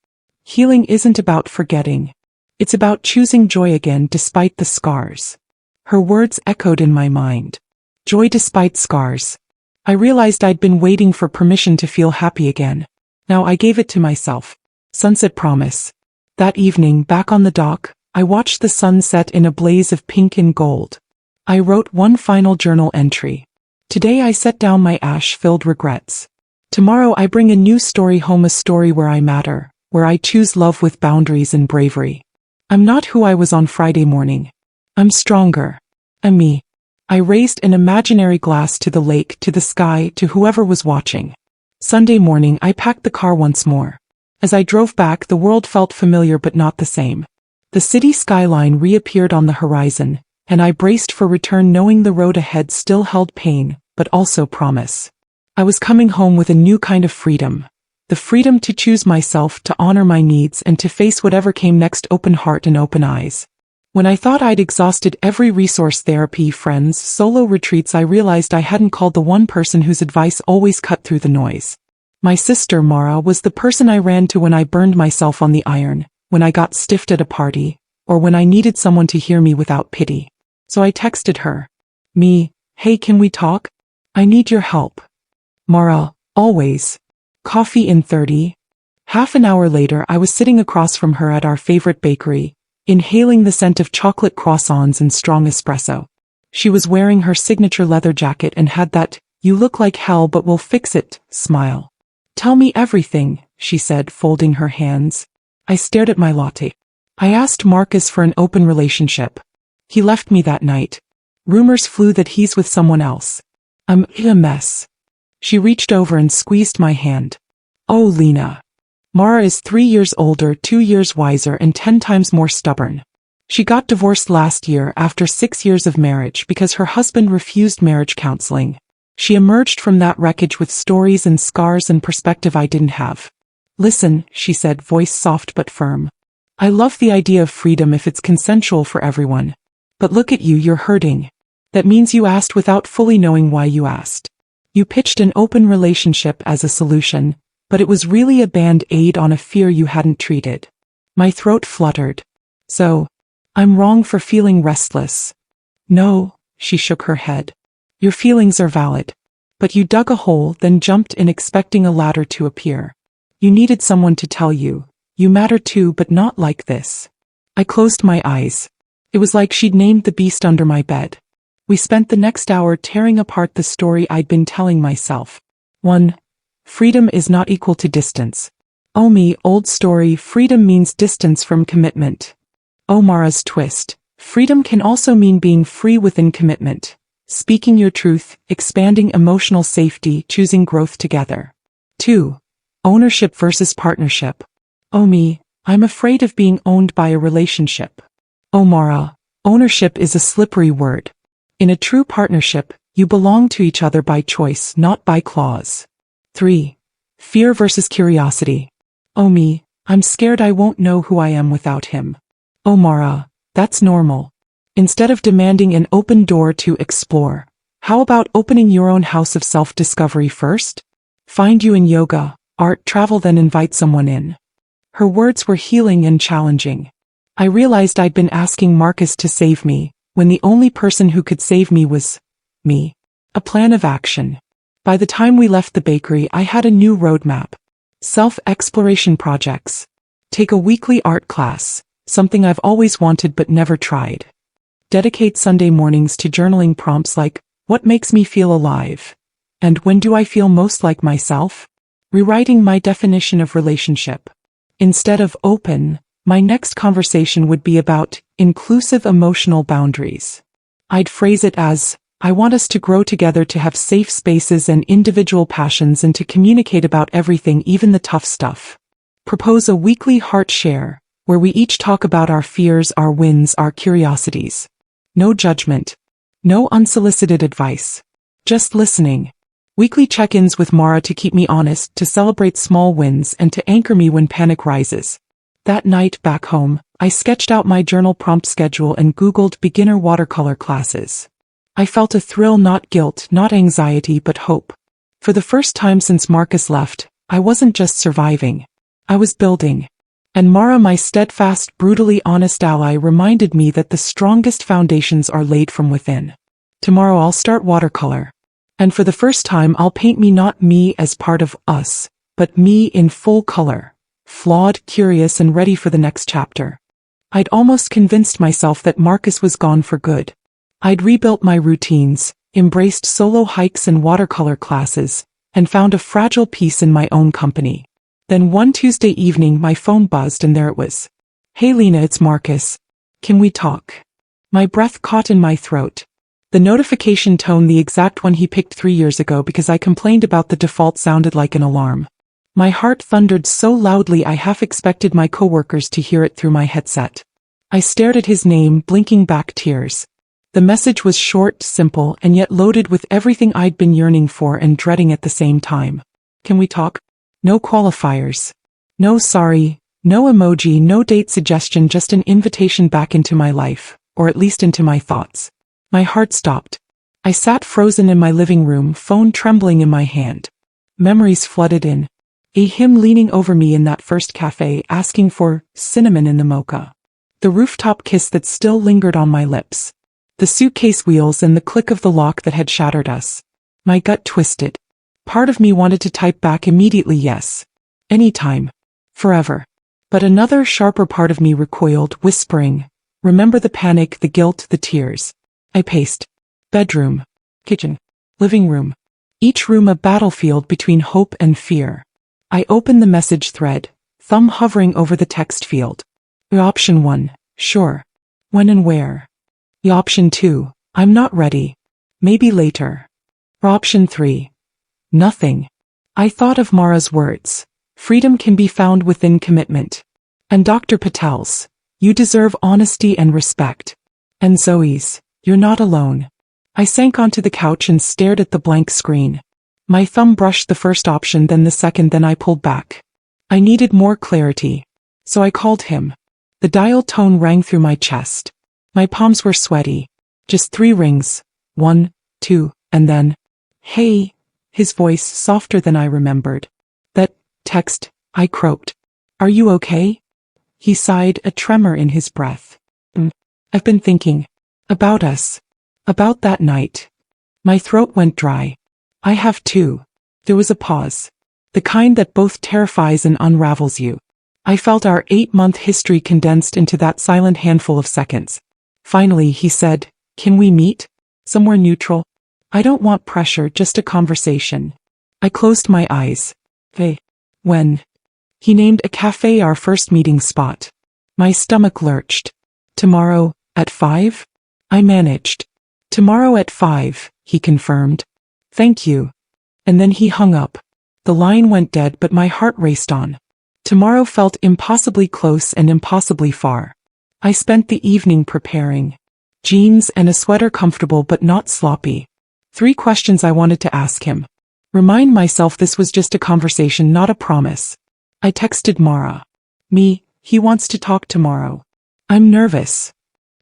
Healing isn't about forgetting. It's about choosing joy again despite the scars. Her words echoed in my mind. Joy despite scars. I realized I'd been waiting for permission to feel happy again. Now I gave it to myself. Sunset promise. That evening, back on the dock, I watched the sun set in a blaze of pink and gold. I wrote one final journal entry. Today I set down my ash-filled regrets. Tomorrow I bring a new story home, a story where I matter, where I choose love with boundaries and bravery. I'm not who I was on Friday morning. I'm stronger. I'm me. I raised an imaginary glass to the lake, to the sky, to whoever was watching. Sunday morning, I packed the car once more. As I drove back, the world felt familiar but not the same. The city skyline reappeared on the horizon, and I braced for return, knowing the road ahead still held pain, but also promise. I was coming home with a new kind of freedom. The freedom to choose myself, to honor my needs, and to face whatever came next, open heart and open eyes. When I thought I'd exhausted every resource, therapy, friends, solo retreats, I realized I hadn't called the one person whose advice always cut through the noise. My sister, Mara, was the person I ran to when I burned myself on the iron, when I got stiffed at a party, or when I needed someone to hear me without pity. So I texted her. Hey, can we talk? I need your help. Mara, always. Coffee in 30. Half an hour later, I was sitting across from her at our favorite bakery, inhaling the scent of chocolate croissants and strong espresso. She was wearing her signature leather jacket and had that, "You look like hell but we'll fix it," smile. "Tell me everything," she said, folding her hands. I stared at my latte. "I asked Marcus for an open relationship. He left me that night. Rumors flew that he's with someone else. I'm a mess." She reached over and squeezed my hand. "Oh, Lena. Mara is 3 years older, 2 years wiser, and 10 times more stubborn. She got divorced last year after 6 years of marriage because her husband refused marriage counseling. She emerged from that wreckage with stories and scars and perspective I didn't have. Listen, she said, voice soft but firm. I love the idea of freedom if it's consensual for everyone. But look at you, you're hurting. That means you asked without fully knowing why you asked. You pitched an open relationship as a solution, but it was really a band-aid on a fear you hadn't treated. My throat fluttered. So, I'm wrong for feeling restless. No, she shook her head. Your feelings are valid. But you dug a hole, then jumped in expecting a ladder to appear. You needed someone to tell you, you matter too, but not like this. I closed my eyes. It was like she'd named the beast under my bed. We spent the next hour tearing apart the story I'd been telling myself. 1. Freedom is not equal to distance. Oh me, old story, freedom means distance from commitment. Oh Mara's twist. Freedom can also mean being free within commitment. Speaking your truth, expanding emotional safety, choosing growth together. 2. Ownership versus partnership. Oh me, I'm afraid of being owned by a relationship. Oh Mara, ownership is a slippery word. In a true partnership, you belong to each other by choice, not by clause. 3. Fear versus curiosity. Oh me, I'm scared I won't know who I am without him. Oh Mara, that's normal. Instead of demanding an open door to explore, how about opening your own house of self-discovery first? Find you in yoga, art, travel, then invite someone in. Her words were healing and challenging. I realized I'd been asking Marcus to save me, when the only person who could save me was me. A plan of action. By the time we left the bakery, I had a new roadmap. Self-exploration projects. Take a weekly art class, something I've always wanted but never tried. Dedicate Sunday mornings to journaling prompts like, what makes me feel alive? And when do I feel most like myself? Rewriting my definition of relationship. Instead of open, my next conversation would be about inclusive emotional boundaries. I'd phrase it as, I want us to grow together, to have safe spaces and individual passions, and to communicate about everything, even the tough stuff. Propose a weekly heart share, where we each talk about our fears, our wins, our curiosities. No judgment. No unsolicited advice. Just listening. Weekly check-ins with Mara to keep me honest, to celebrate small wins, and to anchor me when panic rises. That night, back home, I sketched out my journal prompt schedule and Googled beginner watercolor classes. I felt a thrill, not guilt, not anxiety, but hope. For the first time since Marcus left, I wasn't just surviving. I was building. And Mara, my steadfast, brutally honest ally, reminded me that the strongest foundations are laid from within. Tomorrow I'll start watercolor. And for the first time I'll paint me, not me as part of us, but me in full color. Flawed, curious, and ready for the next chapter. I'd almost convinced myself that Marcus was gone for good. I'd rebuilt my routines, embraced solo hikes and watercolor classes, and found a fragile peace in my own company. Then one Tuesday evening my phone buzzed and there it was. Hey Lena, it's Marcus. Can we talk? My breath caught in my throat. The notification tone the exact one he picked 3 years ago because I complained about the default sounded like an alarm. My heart thundered so loudly I half expected my coworkers to hear it through my headset. I stared at his name, blinking back tears. The message was short, simple, and yet loaded with everything I'd been yearning for and dreading at the same time. Can we talk? No qualifiers. No sorry, no emoji, no date suggestion, just an invitation back into my life, or at least into my thoughts. My heart stopped. I sat frozen in my living room, phone trembling in my hand. Memories flooded in. Him leaning over me in that first cafe, asking for cinnamon in the mocha. The rooftop kiss that still lingered on my lips. The suitcase wheels and the click of the lock that had shattered us. My gut twisted. Part of me wanted to type back immediately, yes. Anytime. Forever. But another, sharper part of me recoiled, whispering, remember the panic, the guilt, the tears. I paced. Bedroom. Kitchen. Living room. Each room a battlefield between hope and fear. I opened the message thread, thumb hovering over the text field. Option 1. Sure. When and where? Option 2. I'm not ready. Maybe later. Option 3. Nothing. I thought of Mara's words. Freedom can be found within commitment. And Dr. Patel's. You deserve honesty and respect. And Zoe's. You're not alone. I sank onto the couch and stared at the blank screen. My thumb brushed the first option, then the second, then I pulled back. I needed more clarity. So I called him. The dial tone rang through my chest. My palms were sweaty. Just 3 rings. 1, 2, and then, "Hey," his voice softer than I remembered. "That text," I croaked. "Are you okay?" He sighed, a tremor in his breath. "I've been thinking. About us. About that night." My throat went dry. "I have too." There was a pause. The kind that both terrifies and unravels you. I felt our 8-month history condensed into that silent handful of seconds. Finally, he said, "Can we meet? Somewhere neutral? I don't want pressure, just a conversation." I closed my eyes. "Hey. When?" He named a café, our first meeting spot. My stomach lurched. "Tomorrow, at 5? I managed. "Tomorrow at 5, he confirmed. "Thank you." And then he hung up. The line went dead, but my heart raced on. Tomorrow felt impossibly close and impossibly far. I spent the evening preparing. Jeans and a sweater, comfortable but not sloppy. 3 questions I wanted to ask him. Remind myself this was just a conversation, not a promise. I texted Mara. He wants to talk tomorrow. I'm nervous.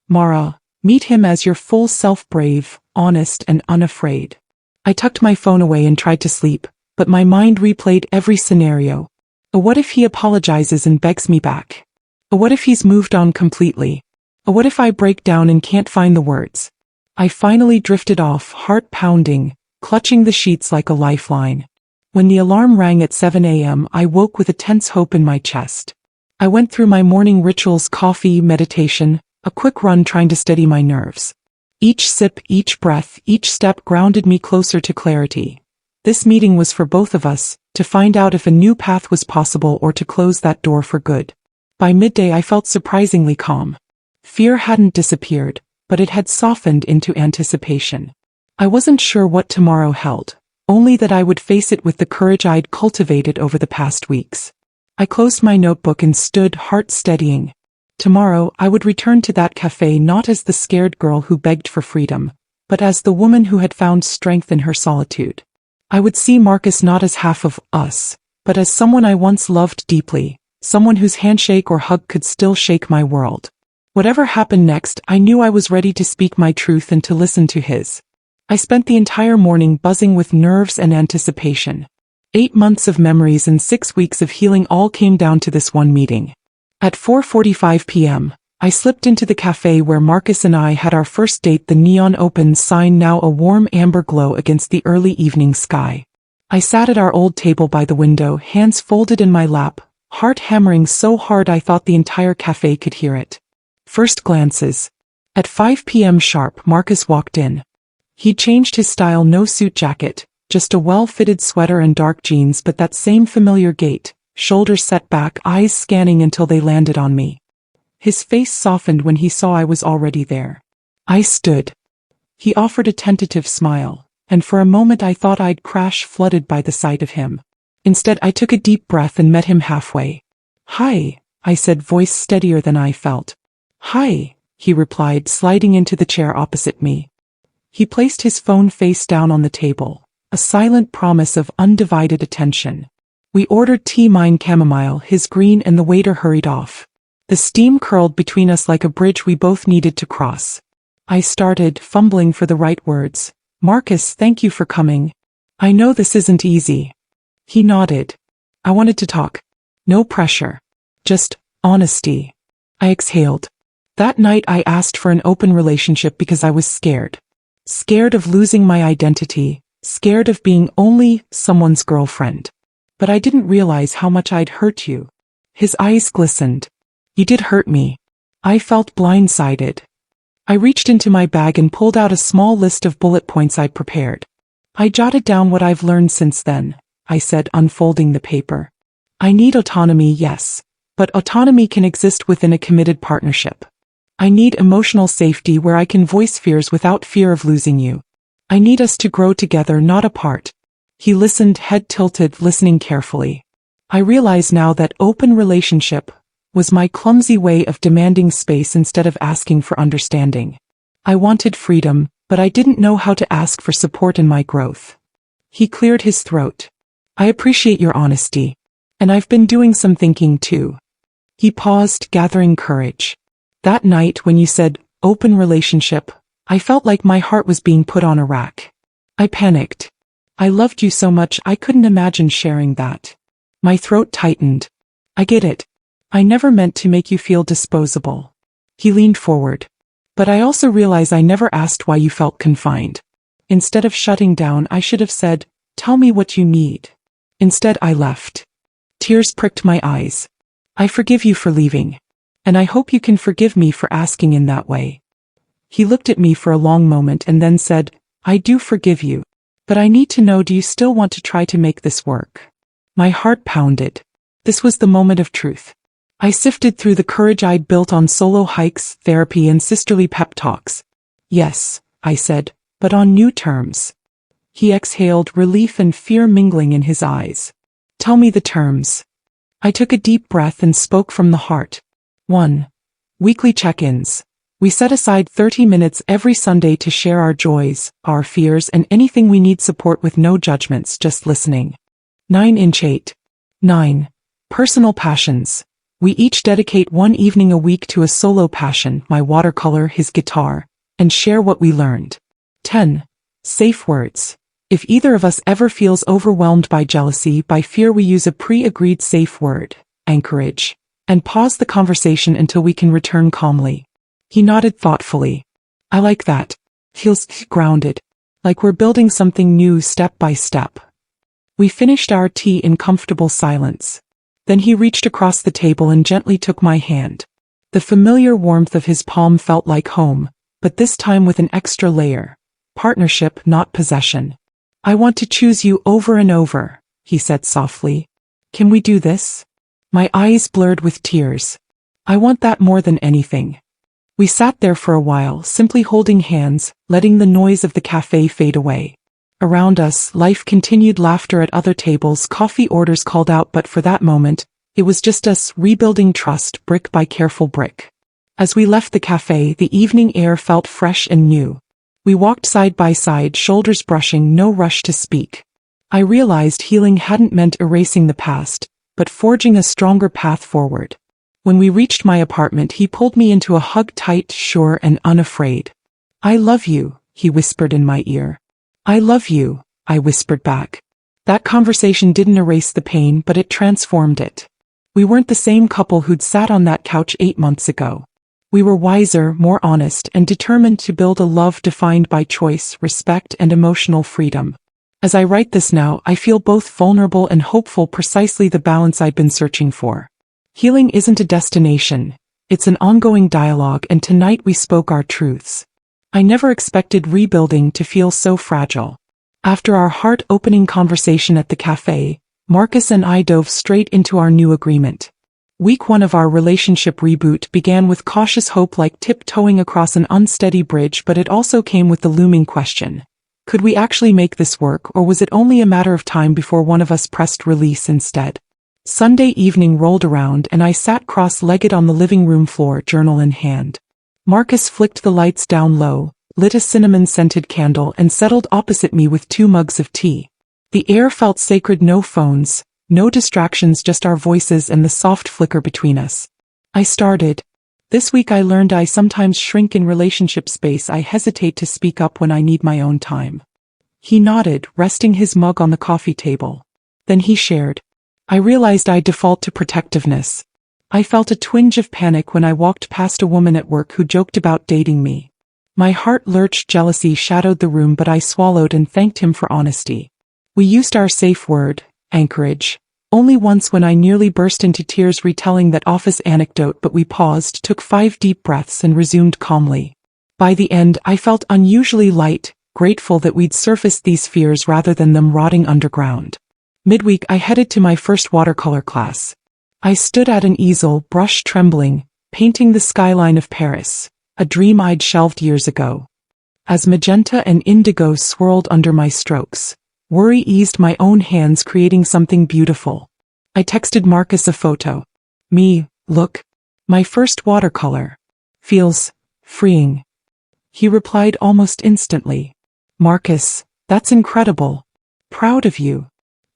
Mara, meet him as your full self, brave, honest, and unafraid. I tucked my phone away and tried to sleep, but my mind replayed every scenario. What if he apologizes and begs me back? What if he's moved on completely? What if I break down and can't find the words? I finally drifted off, heart pounding, clutching the sheets like a lifeline. When the alarm rang at 7 a.m., I woke with a tense hope in my chest. I went through my morning rituals: coffee, meditation, a quick run trying to steady my nerves. Each sip, each breath, each step grounded me closer to clarity. This meeting was for both of us, to find out if a new path was possible or to close that door for good. By midday I felt surprisingly calm. Fear hadn't disappeared, but it had softened into anticipation. I wasn't sure what tomorrow held, only that I would face it with the courage I'd cultivated over the past weeks. I closed my notebook and stood, heart steadying. Tomorrow I would return to that cafe not as the scared girl who begged for freedom, but as the woman who had found strength in her solitude. I would see Marcus not as half of us, but as someone I once loved deeply, someone whose handshake or hug could still shake my world. Whatever happened next, I knew I was ready to speak my truth and to listen to his. I spent the entire morning buzzing with nerves and anticipation. 8 months of memories and 6 weeks of healing all came down to this one meeting. At 4:45 p.m., I slipped into the cafe where Marcus and I had our first date, the neon open sign now a warm amber glow against the early evening sky. I sat at our old table by the window, hands folded in my lap, heart hammering so hard I thought the entire cafe could hear it. First glances. At 5 p.m. sharp, Marcus walked in. He'd changed his style, no suit jacket, just a well-fitted sweater and dark jeans, but that same familiar gait, shoulders set back, eyes scanning until they landed on me. His face softened when he saw I was already there. I stood. He offered a tentative smile, and for a moment I thought I'd crash, flooded by the sight of him. Instead, I took a deep breath and met him halfway. "Hi," I said, voice steadier than I felt. "Hi," he replied, sliding into the chair opposite me. He placed his phone face down on the table, a silent promise of undivided attention. We ordered tea, mine chamomile, his green, and the waiter hurried off. The steam curled between us like a bridge we both needed to cross. I started, fumbling for the right words. "Marcus, thank you for coming. I know this isn't easy." He nodded. "I wanted to talk. No pressure. Just honesty." I exhaled. That night I asked for an open relationship because I was scared. Scared of losing my identity, scared of being only someone's girlfriend. But I didn't realize how much I'd hurt you. His eyes glistened. "You did hurt me." I felt blindsided. I reached into my bag and pulled out a small list of bullet points I'd prepared. "I jotted down what I've learned since then," I said, unfolding the paper. "I need autonomy, yes, but autonomy can exist within a committed partnership. I need emotional safety where I can voice fears without fear of losing you. I need us to grow together, not apart." He listened, head tilted, listening carefully. I realize now that open relationship was my clumsy way of demanding space instead of asking for understanding. I wanted freedom, but I didn't know how to ask for support in my growth. He cleared his throat. "I appreciate your honesty. And I've been doing some thinking too. He paused, gathering courage. That night when you said, open relationship, I felt like my heart was being put on a rack. I panicked. I loved you so much I couldn't imagine sharing that. My throat tightened. I get it. I never meant to make you feel disposable. He leaned forward. But I also realize I never asked why you felt confined. Instead of shutting down, I should have said, tell me what you need. Instead, I left. Tears pricked my eyes. I forgive you for leaving. And I hope you can forgive me for asking in that way. He looked at me for a long moment and then said, I do forgive you. But I need to know, do you still want to try to make this work? My heart pounded. This was the moment of truth. I sifted through the courage I'd built on solo hikes, therapy, and sisterly pep talks. Yes, I said, but on new terms. He exhaled, relief and fear mingling in his eyes. Tell me the terms. I took a deep breath and spoke from the heart. 1. Weekly check-ins. We set aside 30 minutes every Sunday to share our joys, our fears, and anything we need support with, no judgments, just listening. 9-8. 9. Personal passions. We each dedicate one evening a week to a solo passion, my watercolor, his guitar, and share what we learned. 10. Safe words. If either of us ever feels overwhelmed by jealousy, by fear, we use a pre-agreed safe word, anchorage, and pause the conversation until we can return calmly. He nodded thoughtfully. I like that. Feels grounded. Like we're building something new step by step. We finished our tea in comfortable silence. Then he reached across the table and gently took my hand. The familiar warmth of his palm felt like home, but this time with an extra layer. Partnership, not possession. I want to choose you over and over, he said softly. Can we do this? My eyes blurred with tears. I want that more than anything. We sat there for a while, simply holding hands, letting the noise of the café fade away. Around us, life continued, laughter at other tables, coffee orders called out, but for that moment, it was just us, rebuilding trust, brick by careful brick. As we left the café, the evening air felt fresh and new. We walked side by side, shoulders brushing, no rush to speak. I realized healing hadn't meant erasing the past, but forging a stronger path forward. When we reached my apartment, he pulled me into a hug, tight, sure, and unafraid. I love you, he whispered in my ear. I love you, I whispered back. That conversation didn't erase the pain, but it transformed it. We weren't the same couple who'd sat on that couch 8 months ago. We were wiser, more honest, and determined to build a love defined by choice, respect, and emotional freedom. As I write this now, I feel both vulnerable and hopeful, precisely the balance I'd been searching for. Healing isn't a destination, it's an ongoing dialogue, and tonight we spoke our truths. I never expected rebuilding to feel so fragile. After our heart-opening conversation at the cafe, Marcus and I dove straight into our new agreement. Week 1 of our relationship reboot began with cautious hope, like tiptoeing across an unsteady bridge, but it also came with the looming question. Could we actually make this work, or was it only a matter of time before one of us pressed release instead? Sunday evening rolled around and I sat cross-legged on the living room floor, journal in hand. Marcus flicked the lights down low, lit a cinnamon-scented candle, and settled opposite me with 2 mugs of tea. The air felt sacred, no phones, no distractions, just our voices and the soft flicker between us. I started. This week I learned I sometimes shrink in relationship space. I hesitate to speak up when I need my own time. He nodded, resting his mug on the coffee table. Then he shared. I realized I default to protectiveness. I felt a twinge of panic when I walked past a woman at work who joked about dating me. My heart lurched, jealousy shadowed the room, but I swallowed and thanked him for honesty. We used our safe word, anchorage, only once, when I nearly burst into tears retelling that office anecdote, but we paused, took 5 deep breaths, and resumed calmly. By the end, I felt unusually light, grateful that we'd surfaced these fears rather than them rotting underground. Midweek, I headed to my first watercolor class. I stood at an easel, brush trembling, painting the skyline of Paris, a dream I'd shelved years ago. As magenta and indigo swirled under my strokes, worry eased my own hands, creating something beautiful. I texted Marcus a photo. Me, look. My first watercolor. Feels freeing. He replied almost instantly. Marcus, that's incredible. Proud of you.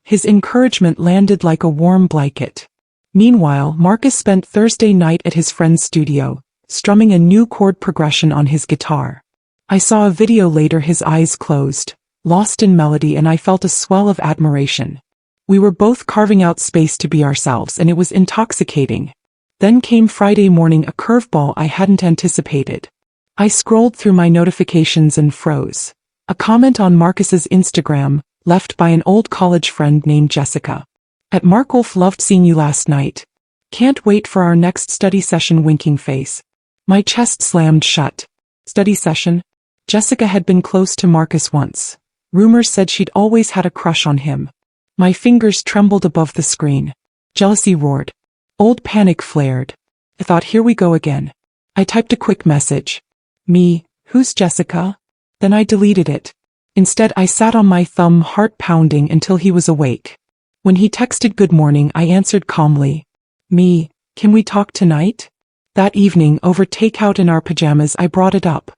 His encouragement landed like a warm blanket. Meanwhile, Marcus spent Thursday night at his friend's studio, strumming a new chord progression on his guitar. I saw a video later, his eyes closed, lost in melody, and I felt a swell of admiration. We were both carving out space to be ourselves, and it was intoxicating. Then came Friday morning, a curveball I hadn't anticipated. I scrolled through my notifications and froze. A comment on Marcus's Instagram, left by an old college friend named Jessica. @Markwolf loved seeing you last night. Can't wait for our next study session, winking face. My chest slammed shut. Study session? Jessica had been close to Marcus once. Rumors said she'd always had a crush on him. My fingers trembled above the screen. Jealousy roared. Old panic flared. I thought, here we go again. I typed a quick message. Me, who's Jessica? Then I deleted it. Instead, I sat on my thumb, heart pounding, until he was awake. When he texted good morning, I answered calmly. Me, can we talk tonight? That evening, over takeout in our pajamas, I brought it up.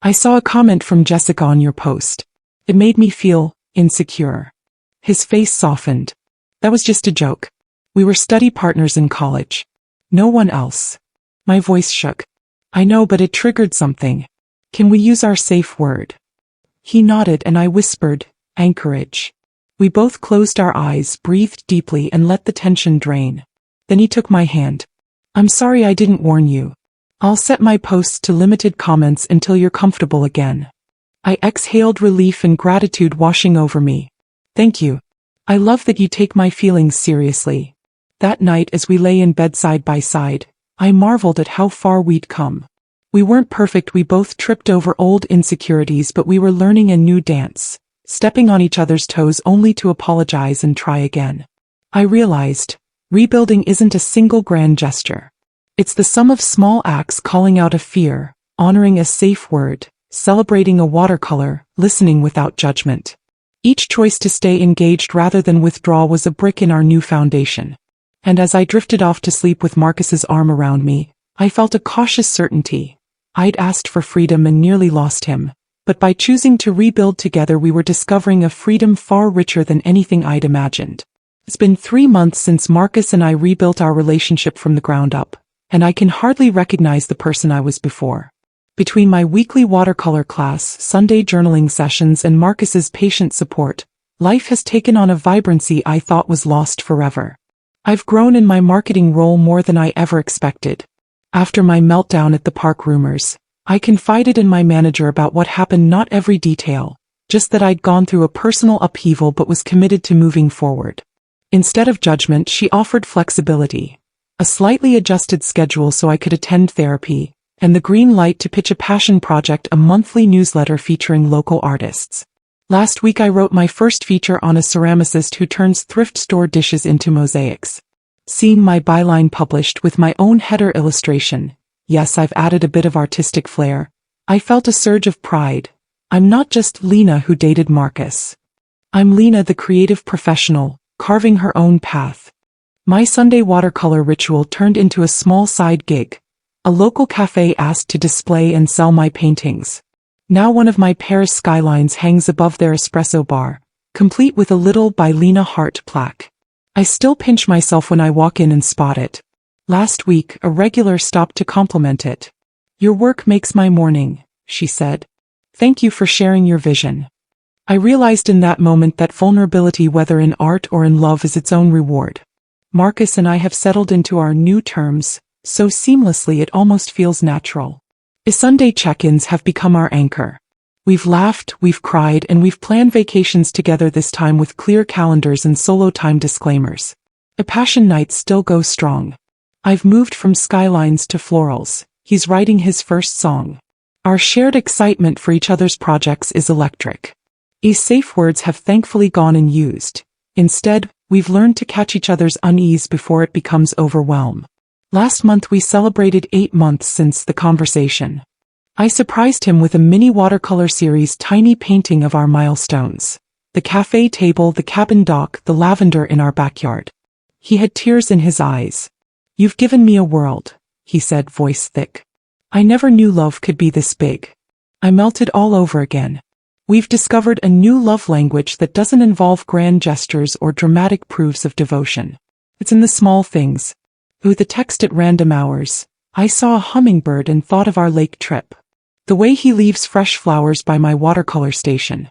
I saw a comment from Jessica on your post. It made me feel insecure. His face softened. That was just a joke. We were study partners in college. No one else. My voice shook. I know, but it triggered something. Can we use our safe word? He nodded and I whispered, anchorage. We both closed our eyes, breathed deeply, and let the tension drain. Then he took my hand. I'm sorry I didn't warn you. I'll set my posts to limited comments until you're comfortable again. I exhaled, relief and gratitude washing over me. Thank you. I love that you take my feelings seriously. That night, as we lay in bed side by side, I marveled at how far we'd come. We weren't perfect, we both tripped over old insecurities, but we were learning a new dance, stepping on each other's toes only to apologize and try again. I realized, rebuilding isn't a single grand gesture. It's the sum of small acts, calling out a fear, honoring a safe word, celebrating a watercolor, listening without judgment. Each choice to stay engaged rather than withdraw was a brick in our new foundation. And as I drifted off to sleep with Marcus's arm around me, I felt a cautious certainty. I'd asked for freedom and nearly lost him, but by choosing to rebuild together, we were discovering a freedom far richer than anything I'd imagined. It's been 3 months since Marcus and I rebuilt our relationship from the ground up, and I can hardly recognize the person I was before. Between my weekly watercolor class, Sunday journaling sessions, and Marcus's patient support, life has taken on a vibrancy I thought was lost forever. I've grown in my marketing role more than I ever expected. After my meltdown at the park rumors, I confided in my manager about what happened, not every detail, just that I'd gone through a personal upheaval but was committed to moving forward. Instead of judgment, she offered flexibility, a slightly adjusted schedule so I could attend therapy, and the green light to pitch a passion project, a monthly newsletter featuring local artists. Last week I wrote my first feature on a ceramicist who turns thrift store dishes into mosaics. Seeing my byline published with my own header illustration, yes, I've added a bit of artistic flair, I felt a surge of pride. I'm not just Lena who dated Marcus. I'm Lena, the creative professional, carving her own path. My Sunday watercolor ritual turned into a small side gig. A local café asked to display and sell my paintings. Now one of my Paris skylines hangs above their espresso bar, complete with a little "By Lena" heart plaque. I still pinch myself when I walk in and spot it. Last week, a regular stopped to compliment it. Your work makes my morning, she said. Thank you for sharing your vision. I realized in that moment that vulnerability, whether in art or in love, is its own reward. Marcus and I have settled into our new terms, so seamlessly it almost feels natural. Sunday check-ins have become our anchor. We've laughed, we've cried, and we've planned vacations together, this time with clear calendars and solo time disclaimers. A passion nights still go strong. I've moved from skylines to florals. He's writing his first song. Our shared excitement for each other's projects is electric. These safe words have thankfully gone unused. Instead, we've learned to catch each other's unease before it becomes overwhelm. Last month we celebrated 8 months since the conversation. I surprised him with a mini watercolor series, tiny painting of our milestones. The cafe table, the cabin dock, the lavender in our backyard. He had tears in his eyes. You've given me a world, he said, voice thick. I never knew love could be this big. I melted all over again. We've discovered a new love language that doesn't involve grand gestures or dramatic proofs of devotion. It's in the small things. With a text at random hours. I saw a hummingbird and thought of our lake trip. The way he leaves fresh flowers by my watercolor station.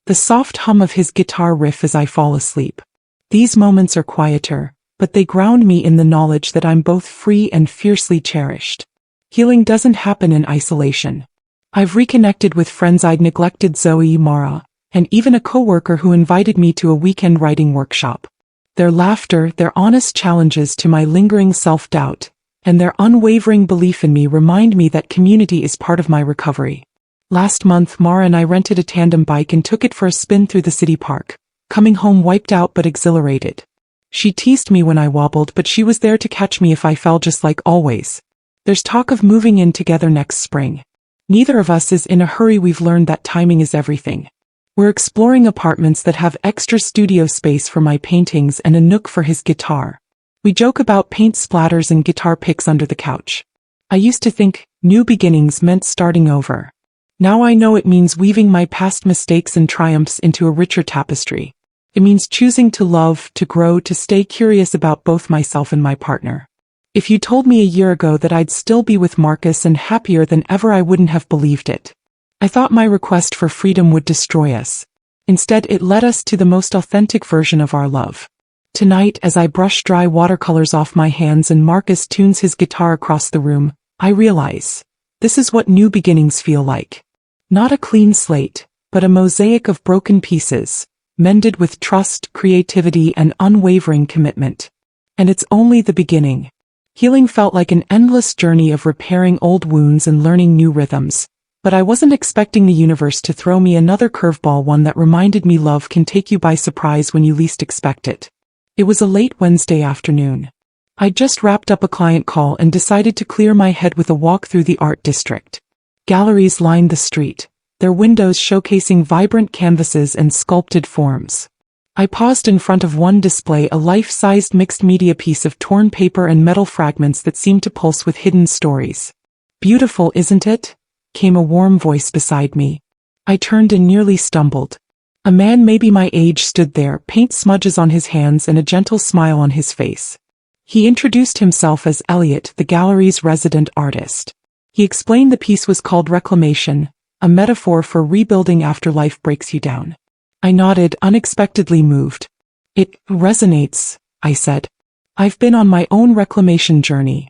The soft hum of his guitar riff as I fall asleep. These moments are quieter, but they ground me in the knowledge that I'm both free and fiercely cherished. Healing doesn't happen in isolation. I've reconnected with friends I'd neglected, Zoe, Mara, and even a coworker who invited me to a weekend writing workshop. Their laughter, their honest challenges to my lingering self-doubt, and their unwavering belief in me remind me that community is part of my recovery. Last month, Mara and I rented a tandem bike and took it for a spin through the city park, coming home wiped out but exhilarated. She teased me when I wobbled, but she was there to catch me if I fell, just like always. There's talk of moving in together next spring. Neither of us is in a hurry. We've learned that timing is everything. We're exploring apartments that have extra studio space for my paintings and a nook for his guitar. We joke about paint splatters and guitar picks under the couch. I used to think new beginnings meant starting over. Now I know it means weaving my past mistakes and triumphs into a richer tapestry. It means choosing to love, to grow, to stay curious about both myself and my partner. If you told me a year ago that I'd still be with Marcus and happier than ever, I wouldn't have believed it. I thought my request for freedom would destroy us. Instead, it led us to the most authentic version of our love. Tonight, as I brush dry watercolors off my hands and Marcus tunes his guitar across the room, I realize this is what new beginnings feel like. Not a clean slate, but a mosaic of broken pieces, mended with trust, creativity, and unwavering commitment. And it's only the beginning. Healing felt like an endless journey of repairing old wounds and learning new rhythms. But I wasn't expecting the universe to throw me another curveball, one that reminded me love can take you by surprise when you least expect it. It was a late Wednesday afternoon. I'd just wrapped up a client call and decided to clear my head with a walk through the art district. Galleries lined the street, their windows showcasing vibrant canvases and sculpted forms. I paused in front of one display, a life-sized mixed-media piece of torn paper and metal fragments that seemed to pulse with hidden stories. "Beautiful, isn't it?" came a warm voice beside me. I turned and nearly stumbled. A man maybe my age stood there, paint smudges on his hands and a gentle smile on his face. He introduced himself as Elliot, the gallery's resident artist. He explained the piece was called Reclamation, a metaphor for rebuilding after life breaks you down. I nodded, unexpectedly moved. "It resonates," I said. "I've been on my own reclamation journey."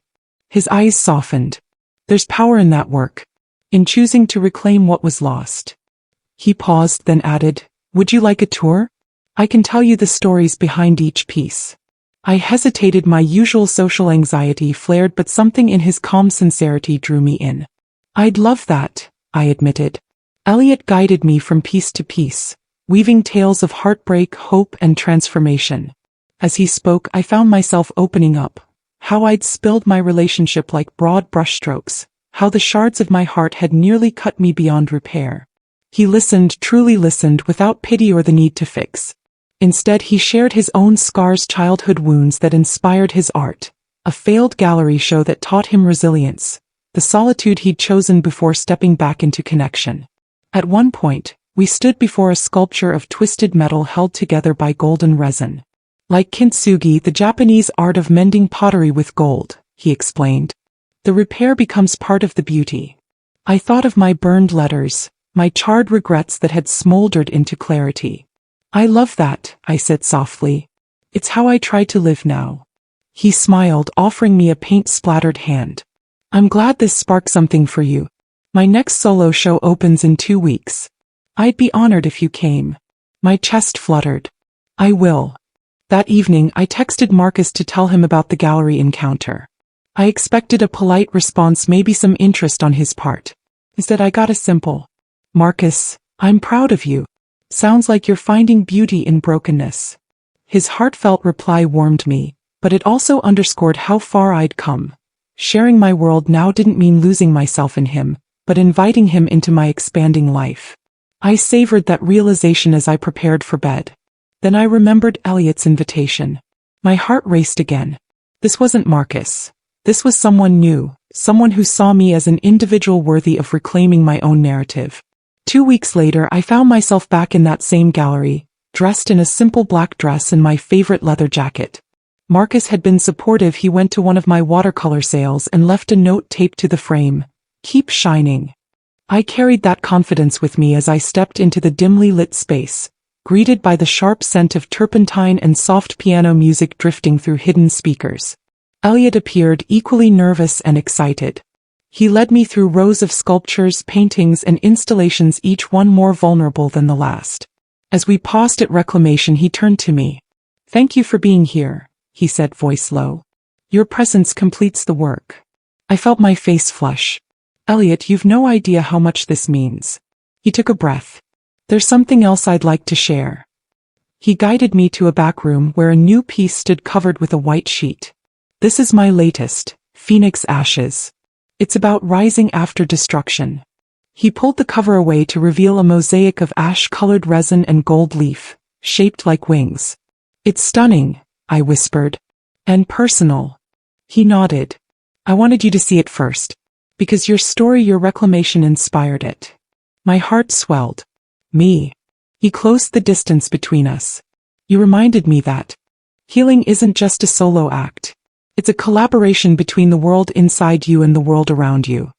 His eyes softened. "There's power in that work. In choosing to reclaim what was lost." He paused, then added, "Would you like a tour? I can tell you the stories behind each piece." I hesitated, my usual social anxiety flared, but something in his calm sincerity drew me in. "I'd love that," I admitted. Elliot guided me from piece to piece, weaving tales of heartbreak, hope, and transformation. As he spoke, I found myself opening up. How I'd spilled my relationship like broad brushstrokes, how the shards of my heart had nearly cut me beyond repair. He listened, truly listened, without pity or the need to fix. Instead, he shared his own scars, childhood wounds that inspired his art, a failed gallery show that taught him resilience, the solitude he'd chosen before stepping back into connection. At one point, we stood before a sculpture of twisted metal held together by golden resin. "Like kintsugi, the Japanese art of mending pottery with gold," he explained. "The repair becomes part of the beauty." I thought of my burned letters, my charred regrets that had smoldered into clarity. "I love that," I said softly. "It's how I try to live now." He smiled, offering me a paint-splattered hand. "I'm glad this sparked something for you. My next solo show opens in 2 weeks. I'd be honored if you came." My chest fluttered. "I will." That evening, I texted Marcus to tell him about the gallery encounter. I expected a polite response, maybe some interest on his part. Instead, I got a simple, "Marcus, I'm proud of you. Sounds like you're finding beauty in brokenness." His heartfelt reply warmed me, but it also underscored how far I'd come. Sharing my world now didn't mean losing myself in him, but inviting him into my expanding life. I savored that realization as I prepared for bed. Then I remembered Elliot's invitation. My heart raced again. This wasn't Marcus. This was someone new, someone who saw me as an individual worthy of reclaiming my own narrative. 2 weeks later, I found myself back in that same gallery, dressed in a simple black dress and my favorite leather jacket. Marcus had been supportive. He went to one of my watercolor sales and left a note taped to the frame. "Keep shining." I carried that confidence with me as I stepped into the dimly lit space, greeted by the sharp scent of turpentine and soft piano music drifting through hidden speakers. Elliot appeared, equally nervous and excited. He led me through rows of sculptures, paintings, and installations, each one more vulnerable than the last. As we paused at reclamation, he turned to me. "Thank you for being here," he said, voice low. "Your presence completes the work." I felt my face flush. "Elliot, you've no idea how much this means." He took a breath. "There's something else I'd like to share." He guided me to a back room where a new piece stood covered with a white sheet. "This is my latest, Phoenix Ashes. It's about rising after destruction." He pulled the cover away to reveal a mosaic of ash-colored resin and gold leaf, shaped like wings. "It's stunning," I whispered. "And personal." He nodded. "I wanted you to see it first. Because your story, your reclamation inspired it." My heart swelled. "Me." He closed the distance between us. "You reminded me that healing isn't just a solo act. It's a collaboration between the world inside you and the world around you."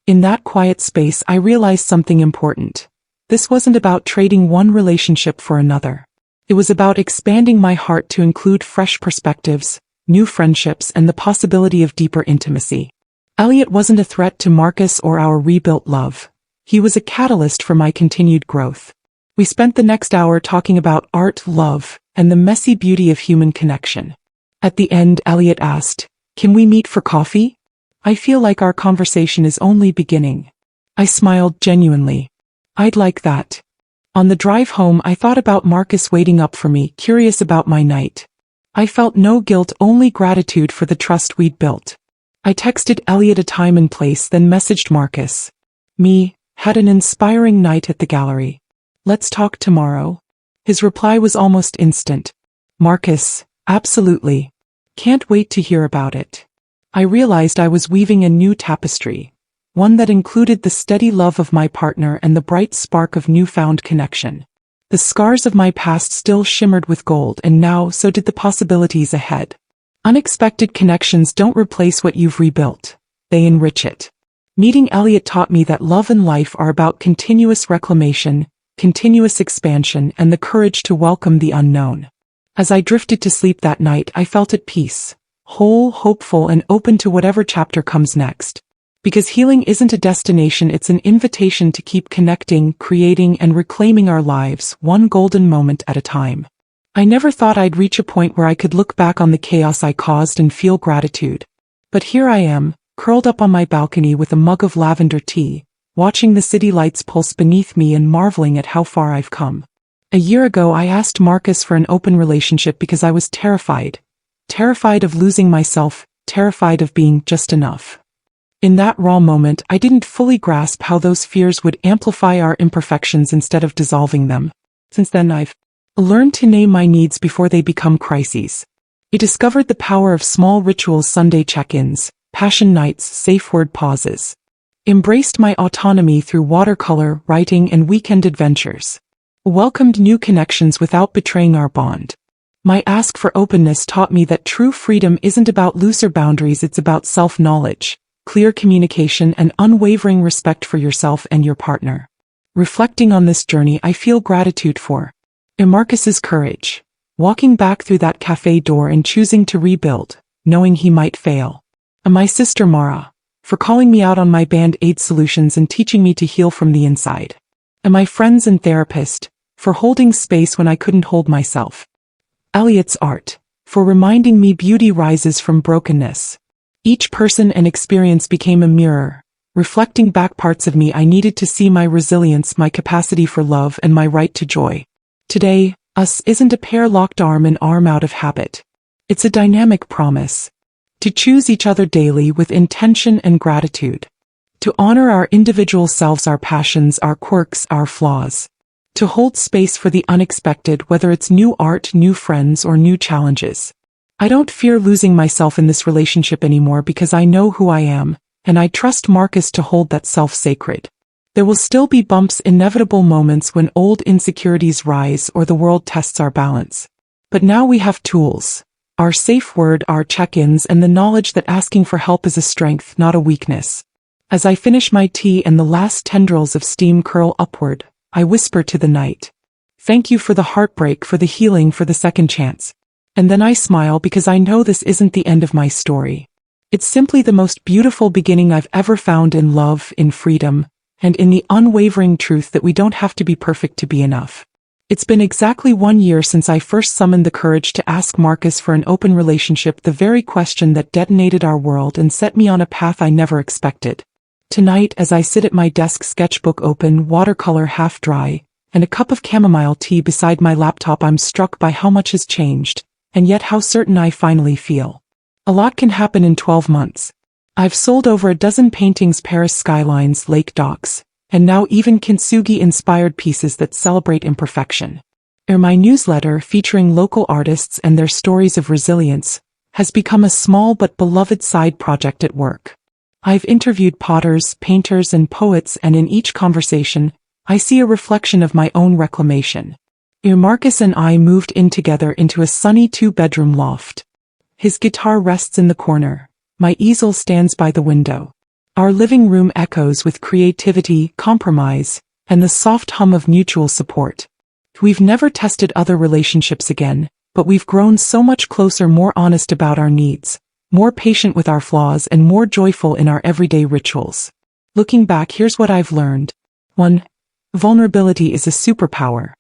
In that quiet space, I realized something important. This wasn't about trading one relationship for another. It was about expanding my heart to include fresh perspectives, new friendships, and the possibility of deeper intimacy. Elliot wasn't a threat to Marcus or our rebuilt love. He was a catalyst for my continued growth. We spent the next hour talking about art, love, and the messy beauty of human connection. At the end, Elliot asked, "Can we meet for coffee? I feel like our conversation is only beginning." I smiled genuinely. "I'd like that." On the drive home, I thought about Marcus waiting up for me, curious about my night. I felt no guilt, only gratitude for the trust we'd built. I texted Elliot a time and place, then messaged Marcus. "Me, had an inspiring night at the gallery. Let's talk tomorrow." His reply was almost instant. "Marcus, absolutely. Can't wait to hear about it." I realized I was weaving a new tapestry, one that included the steady love of my partner and the bright spark of newfound connection. The scars of my past still shimmered with gold, and now so did the possibilities ahead. Unexpected connections don't replace what you've rebuilt. They enrich it. Meeting Elliot taught me that love and life are about continuous reclamation, continuous expansion, and the courage to welcome the unknown. As I drifted to sleep that night, I felt at peace, whole, hopeful, and open to whatever chapter comes next. Because healing isn't a destination, it's an invitation to keep connecting, creating, and reclaiming our lives, one golden moment at a time. I never thought I'd reach a point where I could look back on the chaos I caused and feel gratitude. But here I am, curled up on my balcony with a mug of lavender tea, watching the city lights pulse beneath me and marveling at how far I've come. A year ago, I asked Marcus for an open relationship because I was terrified. Terrified of losing myself, terrified of being just enough. In that raw moment, I didn't fully grasp how those fears would amplify our imperfections instead of dissolving them. Since then, I've learned to name my needs before they become crises. I discovered the power of small rituals, Sunday check-ins, passion nights, safe word pauses. Embraced my autonomy through watercolor, writing, and weekend adventures. Welcomed new connections without betraying our bond. My ask for openness taught me that true freedom isn't about looser boundaries, it's about self-knowledge, clear communication, and unwavering respect for yourself and your partner. Reflecting on this journey, I feel gratitude for Marcus's courage, walking back through that cafe door and choosing to rebuild, knowing he might fail. And my sister Mara, for calling me out on my band-aid solutions and teaching me to heal from the inside. And my friends and therapist, for holding space when I couldn't hold myself. Elliot's art, for reminding me beauty rises from brokenness. Each person and experience became a mirror, reflecting back parts of me I needed to see: my resilience, my capacity for love, and my right to joy. Today, us isn't a pair locked arm in arm out of habit. It's a dynamic promise. To choose each other daily with intention and gratitude. To honor our individual selves, our passions, our quirks, our flaws. To hold space for the unexpected, whether it's new art, new friends, or new challenges. I don't fear losing myself in this relationship anymore because I know who I am, and I trust Marcus to hold that self sacred. There will still be bumps, inevitable moments when old insecurities rise or the world tests our balance. But now we have tools. Our safe word, our check-ins, and the knowledge that asking for help is a strength, not a weakness. As I finish my tea and the last tendrils of steam curl upward, I whisper to the night, "Thank you for the heartbreak, for the healing, for the second chance." And then I smile because I know this isn't the end of my story. It's simply the most beautiful beginning I've ever found in love, in freedom, and in the unwavering truth that we don't have to be perfect to be enough. It's been exactly 1 year since I first summoned the courage to ask Marcus for an open relationship, the very question that detonated our world and set me on a path I never expected. Tonight, as I sit at my desk, sketchbook open, watercolor half dry, and a cup of chamomile tea beside my laptop, I'm struck by how much has changed, and yet how certain I finally feel. A lot can happen in 12 months. I've sold over a dozen paintings, Paris skylines, lake docks, and now even kintsugi-inspired pieces that celebrate imperfection. My newsletter, featuring local artists and their stories of resilience, has become a small but beloved side project at work. I've interviewed potters, painters, and poets, and in each conversation, I see a reflection of my own reclamation. Marcus and I moved in together into a sunny 2-bedroom loft. His guitar rests in the corner. My easel stands by the window. Our living room echoes with creativity, compromise, and the soft hum of mutual support. We've never tested other relationships again, but we've grown so much closer, more honest about our needs, more patient with our flaws, and more joyful in our everyday rituals. Looking back, here's what I've learned. 1. Vulnerability is a superpower.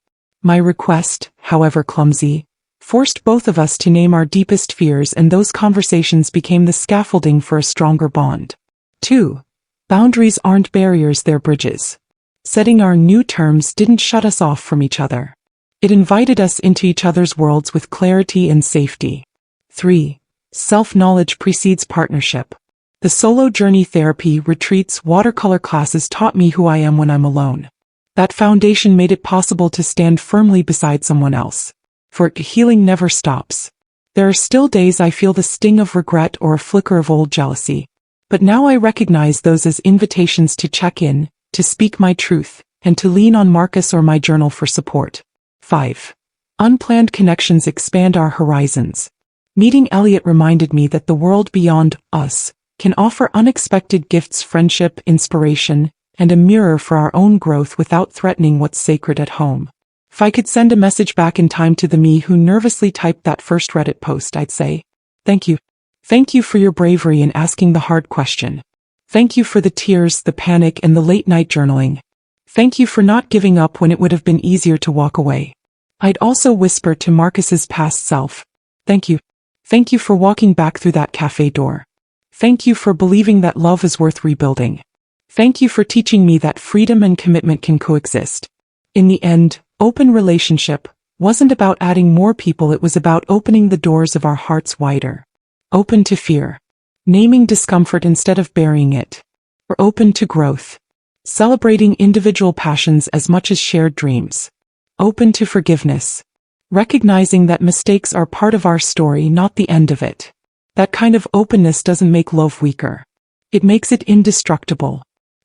My request, however clumsy, forced both of us to name our deepest fears, and those conversations became the scaffolding for a stronger bond. 2. Boundaries aren't barriers, they're bridges. Setting our new terms didn't shut us off from each other. It invited us into each other's worlds with clarity and safety. 3. Self-knowledge precedes partnership. The solo journey, therapy, retreats, watercolor classes taught me who I am when I'm alone. That foundation made it possible to stand firmly beside someone else. For healing never stops. There are still days I feel the sting of regret or a flicker of old jealousy. But now I recognize those as invitations to check in, to speak my truth, and to lean on Marcus or my journal for support. 5. Unplanned connections expand our horizons. Meeting Elliot reminded me that the world beyond us can offer unexpected gifts, friendship, inspiration, and a mirror for our own growth without threatening what's sacred at home. If I could send a message back in time to the me who nervously typed that first Reddit post, I'd say, thank you. Thank you for your bravery in asking the hard question. Thank you for the tears, the panic, and the late-night journaling. Thank you for not giving up when it would have been easier to walk away. I'd also whisper to Marcus's past self, thank you. Thank you for walking back through that cafe door. Thank you for believing that love is worth rebuilding. Thank you for teaching me that freedom and commitment can coexist. In the end, open relationship wasn't about adding more people, it was about opening the doors of our hearts wider. Open to fear. Naming discomfort instead of burying it. Or open to growth. Celebrating individual passions as much as shared dreams. Open to forgiveness. Recognizing that mistakes are part of our story, not the end of it. That kind of openness doesn't make love weaker. It makes it indestructible.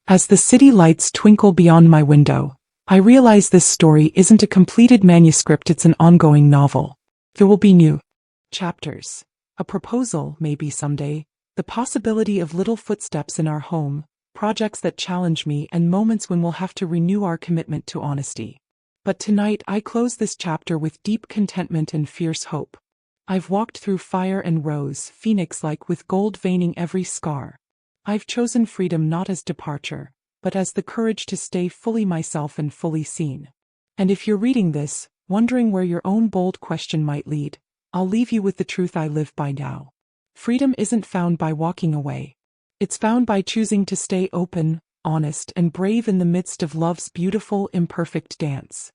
As the city lights twinkle beyond my window, I realize this story isn't a completed manuscript, it's an ongoing novel. There will be new chapters. A proposal, maybe someday. The possibility of little footsteps in our home, projects that challenge me, and moments when we'll have to renew our commitment to honesty. But tonight I close this chapter with deep contentment and fierce hope. I've walked through fire and rose, phoenix-like, with gold veining every scar. I've chosen freedom not as departure, but as the courage to stay fully myself and fully seen. And if you're reading this, wondering where your own bold question might lead, I'll leave you with the truth I live by now. Freedom isn't found by walking away. It's found by choosing to stay open, honest, and brave in the midst of love's beautiful, imperfect dance.